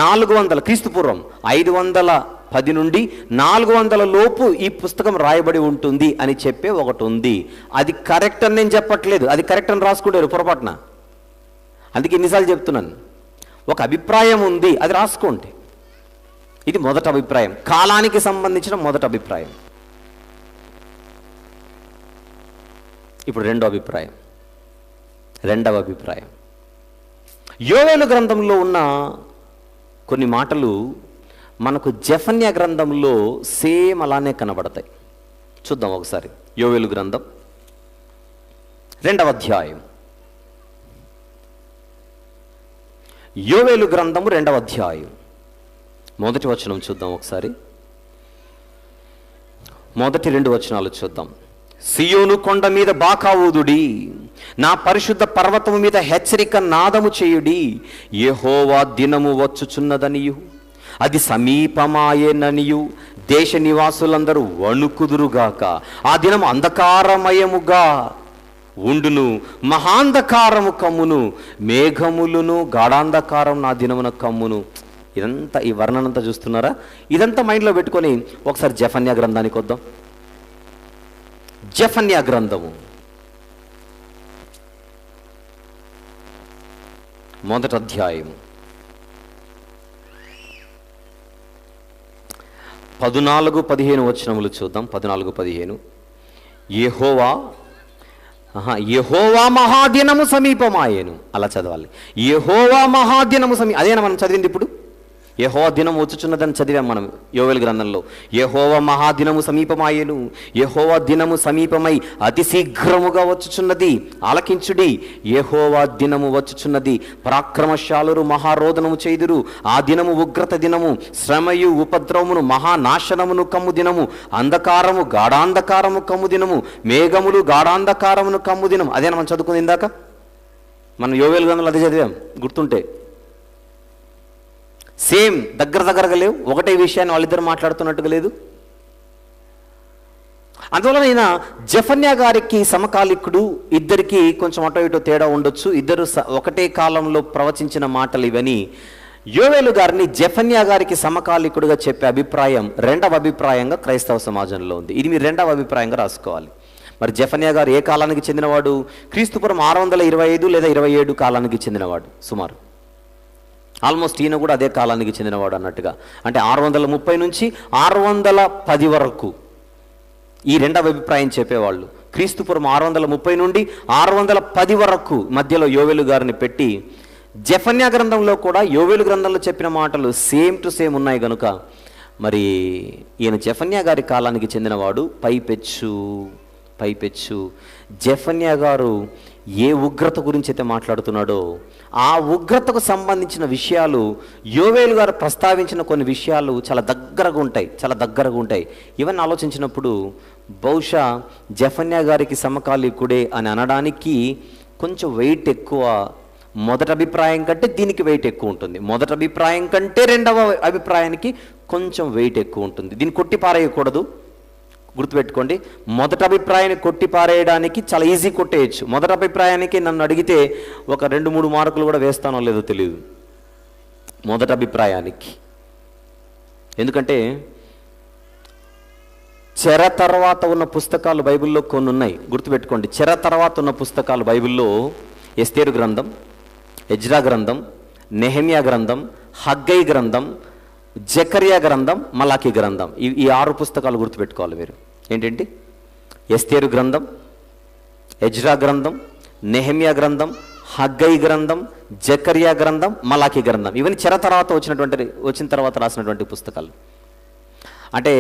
400 క్రీస్తుపూర్వం, 510 నుండి 400 లోపు ఈ పుస్తకం రాయబడి ఉంటుంది అని చెప్పే ఒకటి ఉంది. అది కరెక్ట్ అని నేను చెప్పట్లేదు, అది కరెక్ట్ అని రాసుకుంటారు పొరపాటున. అందుకే ఎన్నిసార్లు చెప్తున్నాను, ఒక అభిప్రాయం ఉంది, అది రాసుకోండి. ఇది మొదటి అభిప్రాయం, కాలానికి సంబంధించిన మొదటి అభిప్రాయం. ఇప్పుడు రెండవ అభిప్రాయం. యోవేలు గ్రంథంలో ఉన్న కొన్ని మాటలు మనకు జెఫన్యా గ్రంథంలో సేమ్ అలానే కనబడతాయి. చూద్దాం ఒకసారి. యోవేలు గ్రంథం 2వ అధ్యాయం. యోవేలు గ్రంథము 2వ అధ్యాయం మొదటి వచనం చూద్దాం ఒకసారి. మొదటి 2 వచనాలు చూద్దాం. సియోను కొండ మీద బాకా ఊదుడి, నా పరిశుద్ధ పర్వతము మీద హెచ్చరిక నాదము చేయుడి. యెహోవా దినము వచ్చుచున్నదనియు అది సమీపమాయేననియు దేశ నివాసులందరూ వణుకుదురుగాక. ఆ దినము అంధకారమయముగా ఉండును, మహాంధకారము కమ్మును, మేఘములును గాఢాంధకారం నా దినమున కమ్మును. ఇదంతా, ఈ వర్ణనంతా చూస్తున్నారా? ఇదంతా మైండ్లో పెట్టుకొని ఒకసారి జెఫన్యా గ్రంథానికి వద్దాం. జెఫన్యా గ్రంథము మొదటి అధ్యాయం 14-15 వచనములు చూద్దాం. 14-15. యెహోవా మహాదినము సమీపమాయేను. అలా చదవాలి. యెహోవా మహాదినము అదేనా మనం చదివింది ఇప్పుడు? యెహోవా దినం వచ్చుచున్నదని చదివాం మనం యోవేలు గ్రంథంలో. యెహోవా మహాదినము సమీపమాయేను, యెహోవా దినము సమీపమై అతి శీఘ్రముగా వచ్చుచున్నది, ఆలకించుడి. యెహోవా దినము వచ్చుచున్నది, పరాక్రమశాలురు మహారోదనము చేయుదురు. ఆ దినము ఉగ్రత దినము, శ్రమయు ఉపద్రవమును మహానాశనమును కమ్ము దినము, అంధకారము గాఢాంధకారము కమ్ము దినము, మేఘములు గాఢాంధకారమును కమ్ము దినం. అదేనా మనం చదువుకుంది ఇందాక. మనం యోవేలు గ్రంథంలో అదే చదివాం, గుర్తుంటే. సేమ్ దగ్గరగా లేవు, ఒకటే విషయాన్ని వాళ్ళిద్దరు మాట్లాడుతున్నట్టుగా లేదు. అందువలన ఈయన జెఫన్యా గారికి సమకాలికుడు. ఇద్దరికి కొంచెం అటో ఇటో తేడా ఉండొచ్చు, ఇద్దరు ఒకటే కాలంలో ప్రవచించిన మాటలు ఇవని. యోవేలు గారిని జెఫన్యా గారికి సమకాలికుడుగా చెప్పే అభిప్రాయం రెండవ అభిప్రాయంగా క్రైస్తవ సమాజంలో ఉంది. ఇది మీరు రెండవ అభిప్రాయంగా రాసుకోవాలి. మరి జెఫన్యా గారు ఏ కాలానికి చెందినవాడు? క్రీస్తుపురం 625 లేదా 27 కాలానికి చెందినవాడు సుమారు. ఆల్మోస్ట్ ఈయన కూడా అదే కాలానికి చెందినవాడు అన్నట్టుగా. అంటే 630 నుంచి 610 వరకు ఈ రెండవ అభిప్రాయం చెప్పేవాళ్ళు. క్రీస్తుపురం 630 నుండి 610 వరకు మధ్యలో యోవేలు గారిని పెట్టి, జెఫన్యా గ్రంథంలో కూడా యోవేలు గ్రంథంలో చెప్పిన మాటలు సేమ్ టు సేమ్ ఉన్నాయి కనుక మరి ఈయన జెఫన్యా గారి కాలానికి చెందినవాడు. పైపెచ్చు జెఫన్యా గారు ఏ ఉగ్రత గురించి అయితే మాట్లాడుతున్నాడో ఆ ఉగ్రతకు సంబంధించిన విషయాలు యోవేలు గారు ప్రస్తావించిన కొన్ని విషయాలు చాలా దగ్గరగా ఉంటాయి. ఇవన్నీ ఆలోచించినప్పుడు బహుశా జెఫన్యా గారికి సమకాలీకుడే అని అనడానికి కొంచెం వెయిట్ ఎక్కువ. మొదటి అభిప్రాయం కంటే దీనికి వెయిట్ ఎక్కువ ఉంటుంది. మొదటి అభిప్రాయం కంటే రెండవ అభిప్రాయానికి కొంచెం వెయిట్ ఎక్కువ ఉంటుంది. దీన్ని కొట్టి పారేయకూడదు, గుర్తుపెట్టుకోండి. మొదటి అభిప్రాయాన్ని కొట్టి పారేయడానికి చాలా ఈజీ కొట్టేయచ్చు. మొదటి అభిప్రాయానికి నన్ను అడిగితే ఒక 2-3 మార్కులు కూడా వేస్తానో లేదో తెలియదు మొదటి అభిప్రాయానికి. ఎందుకంటే చెర తర్వాత ఉన్న పుస్తకాలు బైబిల్లో కొన్ని ఉన్నాయి, గుర్తుపెట్టుకోండి. చెర తర్వాత ఉన్న పుస్తకాలు బైబిల్లో ఎస్తేరు గ్రంథం, ఎజ్రా గ్రంథం, నెహెమ్యా గ్రంథం, హగ్గై గ్రంథం, జకర్యా గ్రంథం, మలాకీ గ్రంథం. ఈ 6 పుస్తకాలు గుర్తుపెట్టుకోవాలి మీరు. ఏంటంటే ఎస్తేరు గ్రంథం, ఎజ్రా గ్రంథం, నెహెమ్యా గ్రంథం, హగ్గై గ్రంథం, జకర్యా గ్రంథం, మలాకీ గ్రంథం. ఇవన్నీ చెర తర్వాత వచ్చిన తర్వాత రాసినటువంటి పుస్తకాలు. అంటే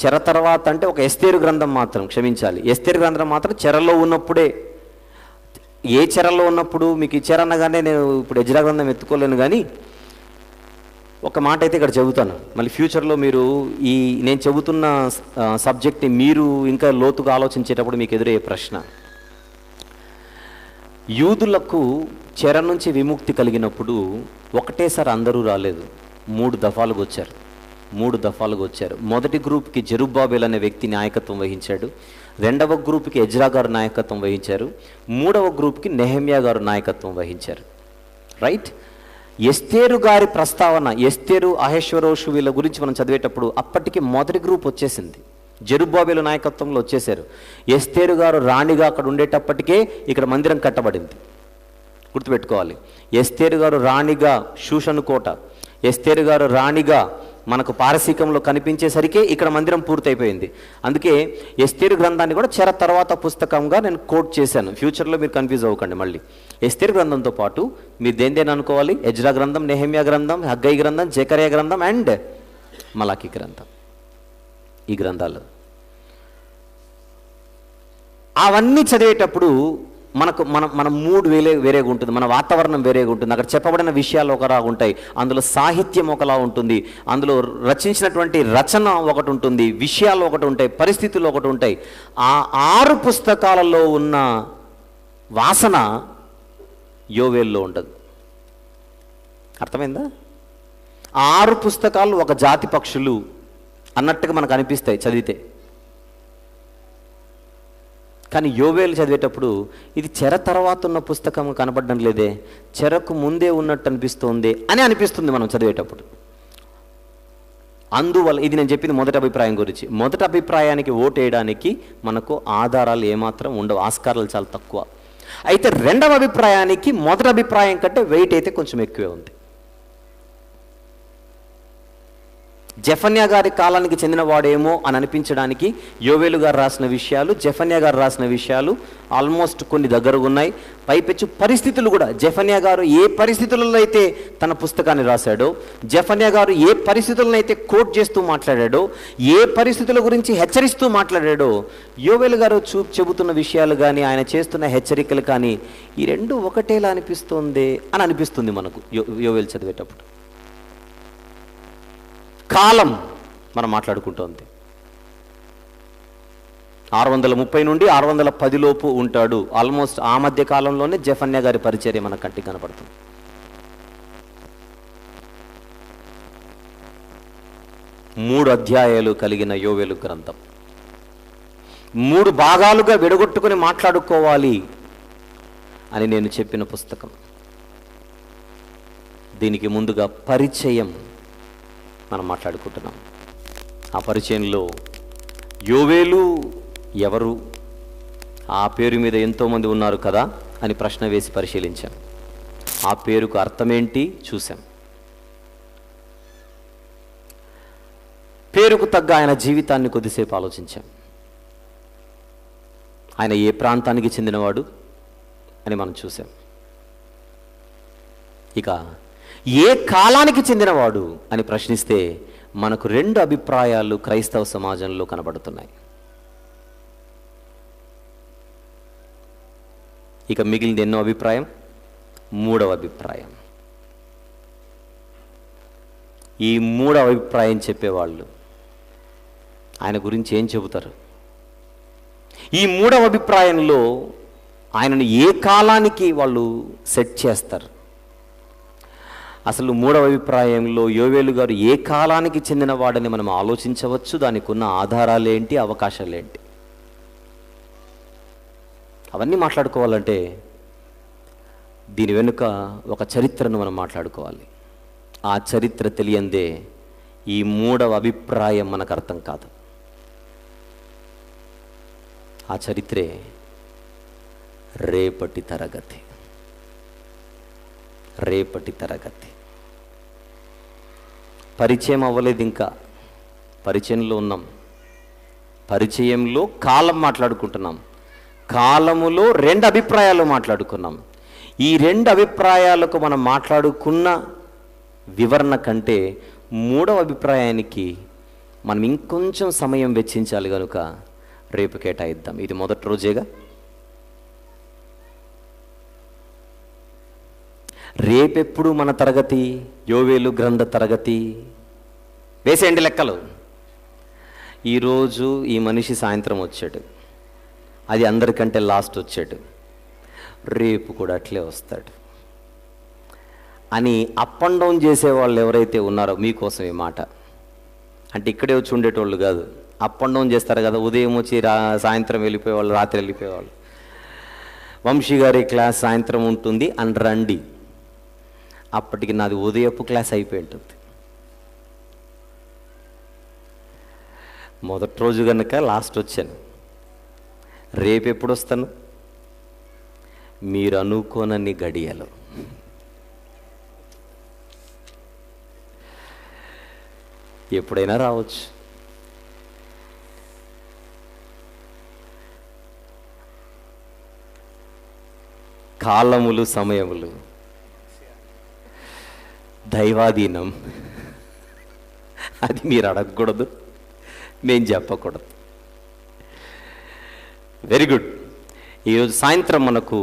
చెర తర్వాత అంటే ఒక ఎస్తేరు గ్రంథం మాత్రం, క్షమించాలి, ఎస్తేరు గ్రంథం మాత్రం చెరలో ఉన్నప్పుడే. ఏ చెరలో ఉన్నప్పుడు? మీకు ఈ చెర అనగానే నేను ఇప్పుడు ఎజ్రా గ్రంథం ఎత్తుకోలేను, కానీ ఒక మాట అయితే ఇక్కడ చెబుతాను. మళ్ళీ ఫ్యూచర్లో మీరు ఈ నేను చెబుతున్న సబ్జెక్ట్ని మీరు ఇంకా లోతుగా ఆలోచించేటప్పుడు మీకు ఎదురయ్యే ప్రశ్న, యూదులకు చెర నుంచి విముక్తి కలిగినప్పుడు ఒకటేసారి అందరూ రాలేదు, 3 దఫాలుగా వచ్చారు. మొదటి గ్రూప్కి జెరుబ్బాబెల్ అనే వ్యక్తి నాయకత్వం వహించాడు. రెండవ గ్రూప్కి ఎజ్రా గారు నాయకత్వం వహించారు. మూడవ గ్రూప్కి నెహెమ్యా గారు నాయకత్వం వహించారు. రైట్. ఎస్తేరు గారి ప్రస్తావన, ఎస్తేరు, అహేశ్వరోషు వీళ్ళ గురించి మనం చదివేటప్పుడు అప్పటికి మొదటి గ్రూప్ వచ్చేసింది, జెరుబ్బాబెలు నాయకత్వంలో వచ్చేసారు. ఎస్తేరు గారు రాణిగా అక్కడ ఉండేటప్పటికే ఇక్కడ మందిరం కట్టబడింది, గుర్తుపెట్టుకోవాలి. ఎస్తేరు గారు రాణిగా షూషను కోట, ఎస్తేరు గారు రాణిగా మనకు పారసీకంలో కనిపించేసరికి ఇక్కడ మందిరం పూర్తయిపోయింది. అందుకే ఎస్తేరు గ్రంథాన్ని కూడా చెర తర్వాత పుస్తకంగా నేను కోట్ చేశాను. ఫ్యూచర్లో మీరు కన్ఫ్యూజ్ అవ్వకండి. మళ్ళీ ఎస్తేరు గ్రంథంతో పాటు మీరు దేని అనుకోవాలి? ఎజ్రా గ్రంథం, నెహెమ్యా గ్రంథం, హగ్గై గ్రంథం, జకర్యా గ్రంథం అండ్ మలాకీ గ్రంథం. ఈ గ్రంథాలు అవన్నీ చదివేటప్పుడు మన మూడ్ వేరేగా ఉంటుంది, మన వాతావరణం వేరేగా ఉంటుంది. అక్కడ చెప్పబడిన విషయాలు ఒకలా ఉంటాయి, అందులో సాహిత్యం ఒకలా ఉంటుంది, అందులో రచించినటువంటి రచన ఒకటి ఉంటుంది, విషయాలు ఒకటి ఉంటాయి, పరిస్థితులు ఒకటి ఉంటాయి. ఆ 6 పుస్తకాలలో ఉన్న వాసన యోవేల్లో ఉండదు. అర్థమైందా? 6 పుస్తకాలు ఒక జాతి పక్షులు అన్నట్టుగా మనకు అనిపిస్తాయి చదివితే. కానీ యోవేలు చదివేటప్పుడు ఇది చెర తర్వాత ఉన్న పుస్తకం కనపడడం లేదే, చెరకు ముందే ఉన్నట్టు అనిపిస్తుంది అని అనిపిస్తుంది మనం చదివేటప్పుడు. అందువల్ల ఇది నేను చెప్పింది మొదటి అభిప్రాయం గురించి. మొదటి అభిప్రాయానికి ఓటేయడానికి మనకు ఆధారాలు ఏమాత్రం ఉండవు, ఆస్కారాలు చాలా తక్కువ. అయితే రెండవ అభిప్రాయానికి మొదటి అభిప్రాయం కంటే వెయిట్ అయితే కొంచెం ఎక్కువే ఉంది. జెఫన్యా గారి కాలానికి చెందిన వాడేమో అని అనిపించడానికి యోవేలు గారు రాసిన విషయాలు, జెఫన్యా గారు రాసిన విషయాలు ఆల్మోస్ట్ కొన్ని దగ్గరగా ఉన్నాయి. పైపెచ్చు పరిస్థితులు కూడా, జెఫన్యా గారు ఏ పరిస్థితులలో అయితే తన పుస్తకాన్ని రాశాడో, జెఫన్యా గారు ఏ పరిస్థితులను అయితే కోట్ చేస్తూ మాట్లాడాడో, ఏ పరిస్థితుల గురించి హెచ్చరిస్తూ మాట్లాడాడో, యోవేలు గారు చెబుతున్న విషయాలు కానీ ఆయన చేస్తున్న హెచ్చరికలు కానీ ఈ రెండు ఒకటేలా అనిపిస్తుంది అని అనిపిస్తుంది మనకు యోవేలు చదివేటప్పుడు. కాలం మనం మాట్లాడుకుంటోంది 630 నుండి 610 లోపు ఉంటాడు. ఆల్మోస్ట్ ఆ మధ్య కాలంలోనే జెఫన్యా గారి పరిచర్య మన కంటికి కనపడుతుంది. మూడు అధ్యాయాలు కలిగిన యోవేలు గ్రంథం. 3 భాగాలుగా విడగొట్టుకొని మాట్లాడుకోవాలి అని నేను చెప్పిన పుస్తకం. దీనికి ముందుగా పరిచయం మనం మాట్లాడుకుంటున్నాం. ఆ పరిచయంలో యోవేలు ఎవరు, ఆ పేరు మీద ఎంతోమంది ఉన్నారు కదా అని ప్రశ్న వేసి పరిశీలించాం. ఆ పేరుకు అర్థమేంటి చూసాం. పేరుకు తగ్గ ఆయన జీవితాన్ని కొద్దిసేపు ఆలోచించాం. ఆయన ఏ ప్రాంతానికి చెందినవాడు అని మనం చూసాం. ఇక ఏ కాలానికి చెందినవాడు అని ప్రశ్నిస్తే మనకు 2 అభిప్రాయాలు క్రైస్తవ సమాజంలో కనబడుతున్నాయి. ఇక మిగిలింది ఎన్నో అభిప్రాయం? 3వ అభిప్రాయం. ఈ 3వ అభిప్రాయం చెప్పేవాళ్ళు ఆయన గురించి ఏం చెబుతారు? ఈ 3వ అభిప్రాయంలో ఆయనను ఏ కాలానికి వాళ్ళు సెట్ చేస్తారు? అసలు 3వ అభిప్రాయంలో యోవేలు గారు ఏ కాలానికి చెందినవాడని మనం ఆలోచించవచ్చు. దానికి ఉన్న ఆధారాలు ఏంటి, అవకాశాలు ఏంటి, అవన్నీ మాట్లాడుకోవాలంటే దీని వెనుక ఒక చరిత్రను మనం మాట్లాడుకోవాలి. ఆ చరిత్ర తెలియందే ఈ 3వ అభిప్రాయం మనకు అర్థం కాదు. ఆ చరిత్రే రేపటి తరగతి. పరిచయం అవ్వలేదు, ఇంకా పరిచయంలో ఉన్నాం. పరిచయంలో కాలం మాట్లాడుకుంటున్నాం. కాలములో 2 అభిప్రాయాలు మాట్లాడుకున్నాం. ఈ 2 అభిప్రాయాలకు మనం మాట్లాడుకున్న వివరణ కంటే 3వ అభిప్రాయానికి మనం ఇంకొంచెం సమయం వెచ్చించాలి కనుక రేపు కేటాయిద్దాం. ఇది మొదటి రోజేగా. రేపెప్పుడు మన తరగతి? యోవేలు గ్రంథ తరగతి. వేసేయండి లెక్కలు. ఈరోజు ఈ మనిషి సాయంత్రం వచ్చాడు, అది అందరికంటే లాస్ట్ వచ్చాడు, రేపు కూడా అట్లే వస్తాడు అని అప్ అండ్ డౌన్ చేసేవాళ్ళు ఎవరైతే ఉన్నారో, మీకోసం ఈ మాట. అంటే ఇక్కడే వచ్చి ఉండేటోళ్ళు కాదు, అప్ అండ్ డౌన్ చేస్తారు కదా, ఉదయం వచ్చి సాయంత్రం వెళ్ళిపోయేవాళ్ళు, రాత్రి వెళ్ళిపోయేవాళ్ళు. వంశీ గారి క్లాస్ సాయంత్రం ఉంటుంది అని రండి, అప్పటికి నాది ఉదయపు క్లాస్ అయిపోయి ఉంటుంది. మొదటి రోజు కనుక లాస్ట్ వచ్చాను, రేపు ఎప్పుడు వస్తాను? మీరు అనుకోనన్ని గడియలు. ఎప్పుడైనా రావచ్చు. కాలములు, సమయములు దైవాధీనం. అది మీరు అడగకూడదు, నేను చెప్పకూడదు. Very good. ఈరోజు సాయంత్రం మనకు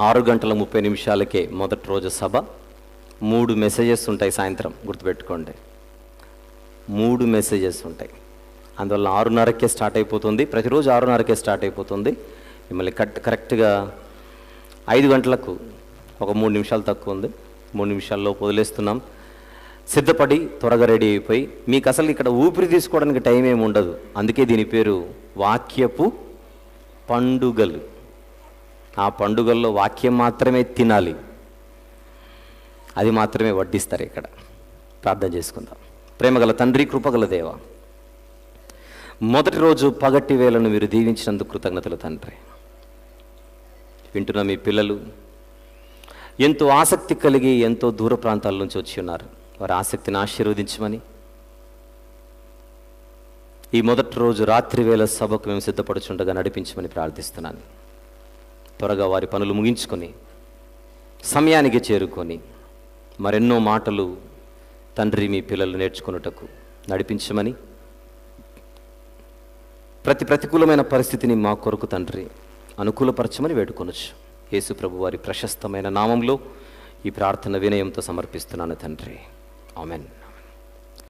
6:30 మొదటి రోజు సభ. 3 మెసేజెస్ ఉంటాయి సాయంత్రం, గుర్తుపెట్టుకోండి. 3 మెసేజెస్ ఉంటాయి. అందువల్ల 6:30కే స్టార్ట్ అయిపోతుంది. ప్రతిరోజు 6:30కే స్టార్ట్ అయిపోతుంది. మిమ్మల్ని కరెక్ట్గా 5 గంటలకు ఒక 3 నిమిషాలు తక్కువ ఉంది, 3 నిమిషాల్లో వదిలేస్తున్నాం. సిద్ధపడి త్వరగా రెడీ అయిపోయి, మీకు అసలు ఇక్కడ ఊపిరి తీసుకోవడానికి టైం ఏమి ఉండదు. అందుకే దీని పేరు వాక్యపు పండుగలు. ఆ పండుగల్లో వాక్యం మాత్రమే తినాలి, అది మాత్రమే వడ్డిస్తారు ఇక్కడ. ప్రార్థన చేసుకుందాం. ప్రేమగల తండ్రి, కృపగల దేవ, మొదటి రోజు పగటి వేళను మీరు దీవించినందుకు కృతజ్ఞతలు తండ్రి. వింటున్న మీ పిల్లలు ఎంతో ఆసక్తి కలిగి ఎంతో దూర ప్రాంతాల నుంచి వచ్చి ఉన్నారు. వారి ఆసక్తిని ఆశీర్వదించమని, ఈ మొదటి రోజు రాత్రి వేళ సభకు మేము సిద్ధపడుచుండగా నడిపించమని ప్రార్థిస్తున్నాను. త్వరగా వారి పనులు ముగించుకొని సమయానికి చేరుకొని మరెన్నో మాటలు తండ్రి మీ పిల్లలు నేర్చుకున్నటకు నడిపించమని, ప్రతికూలమైన పరిస్థితిని మా కొరకు తండ్రి అనుకూలపరచమని వేడుకొనొచ్చు. యేసు ప్రభు వారి ప్రశస్తమైన నామంలో ఈ ప్రార్థన వినయంతో సమర్పిస్తున్నాను తండ్రి. ఆమెన్.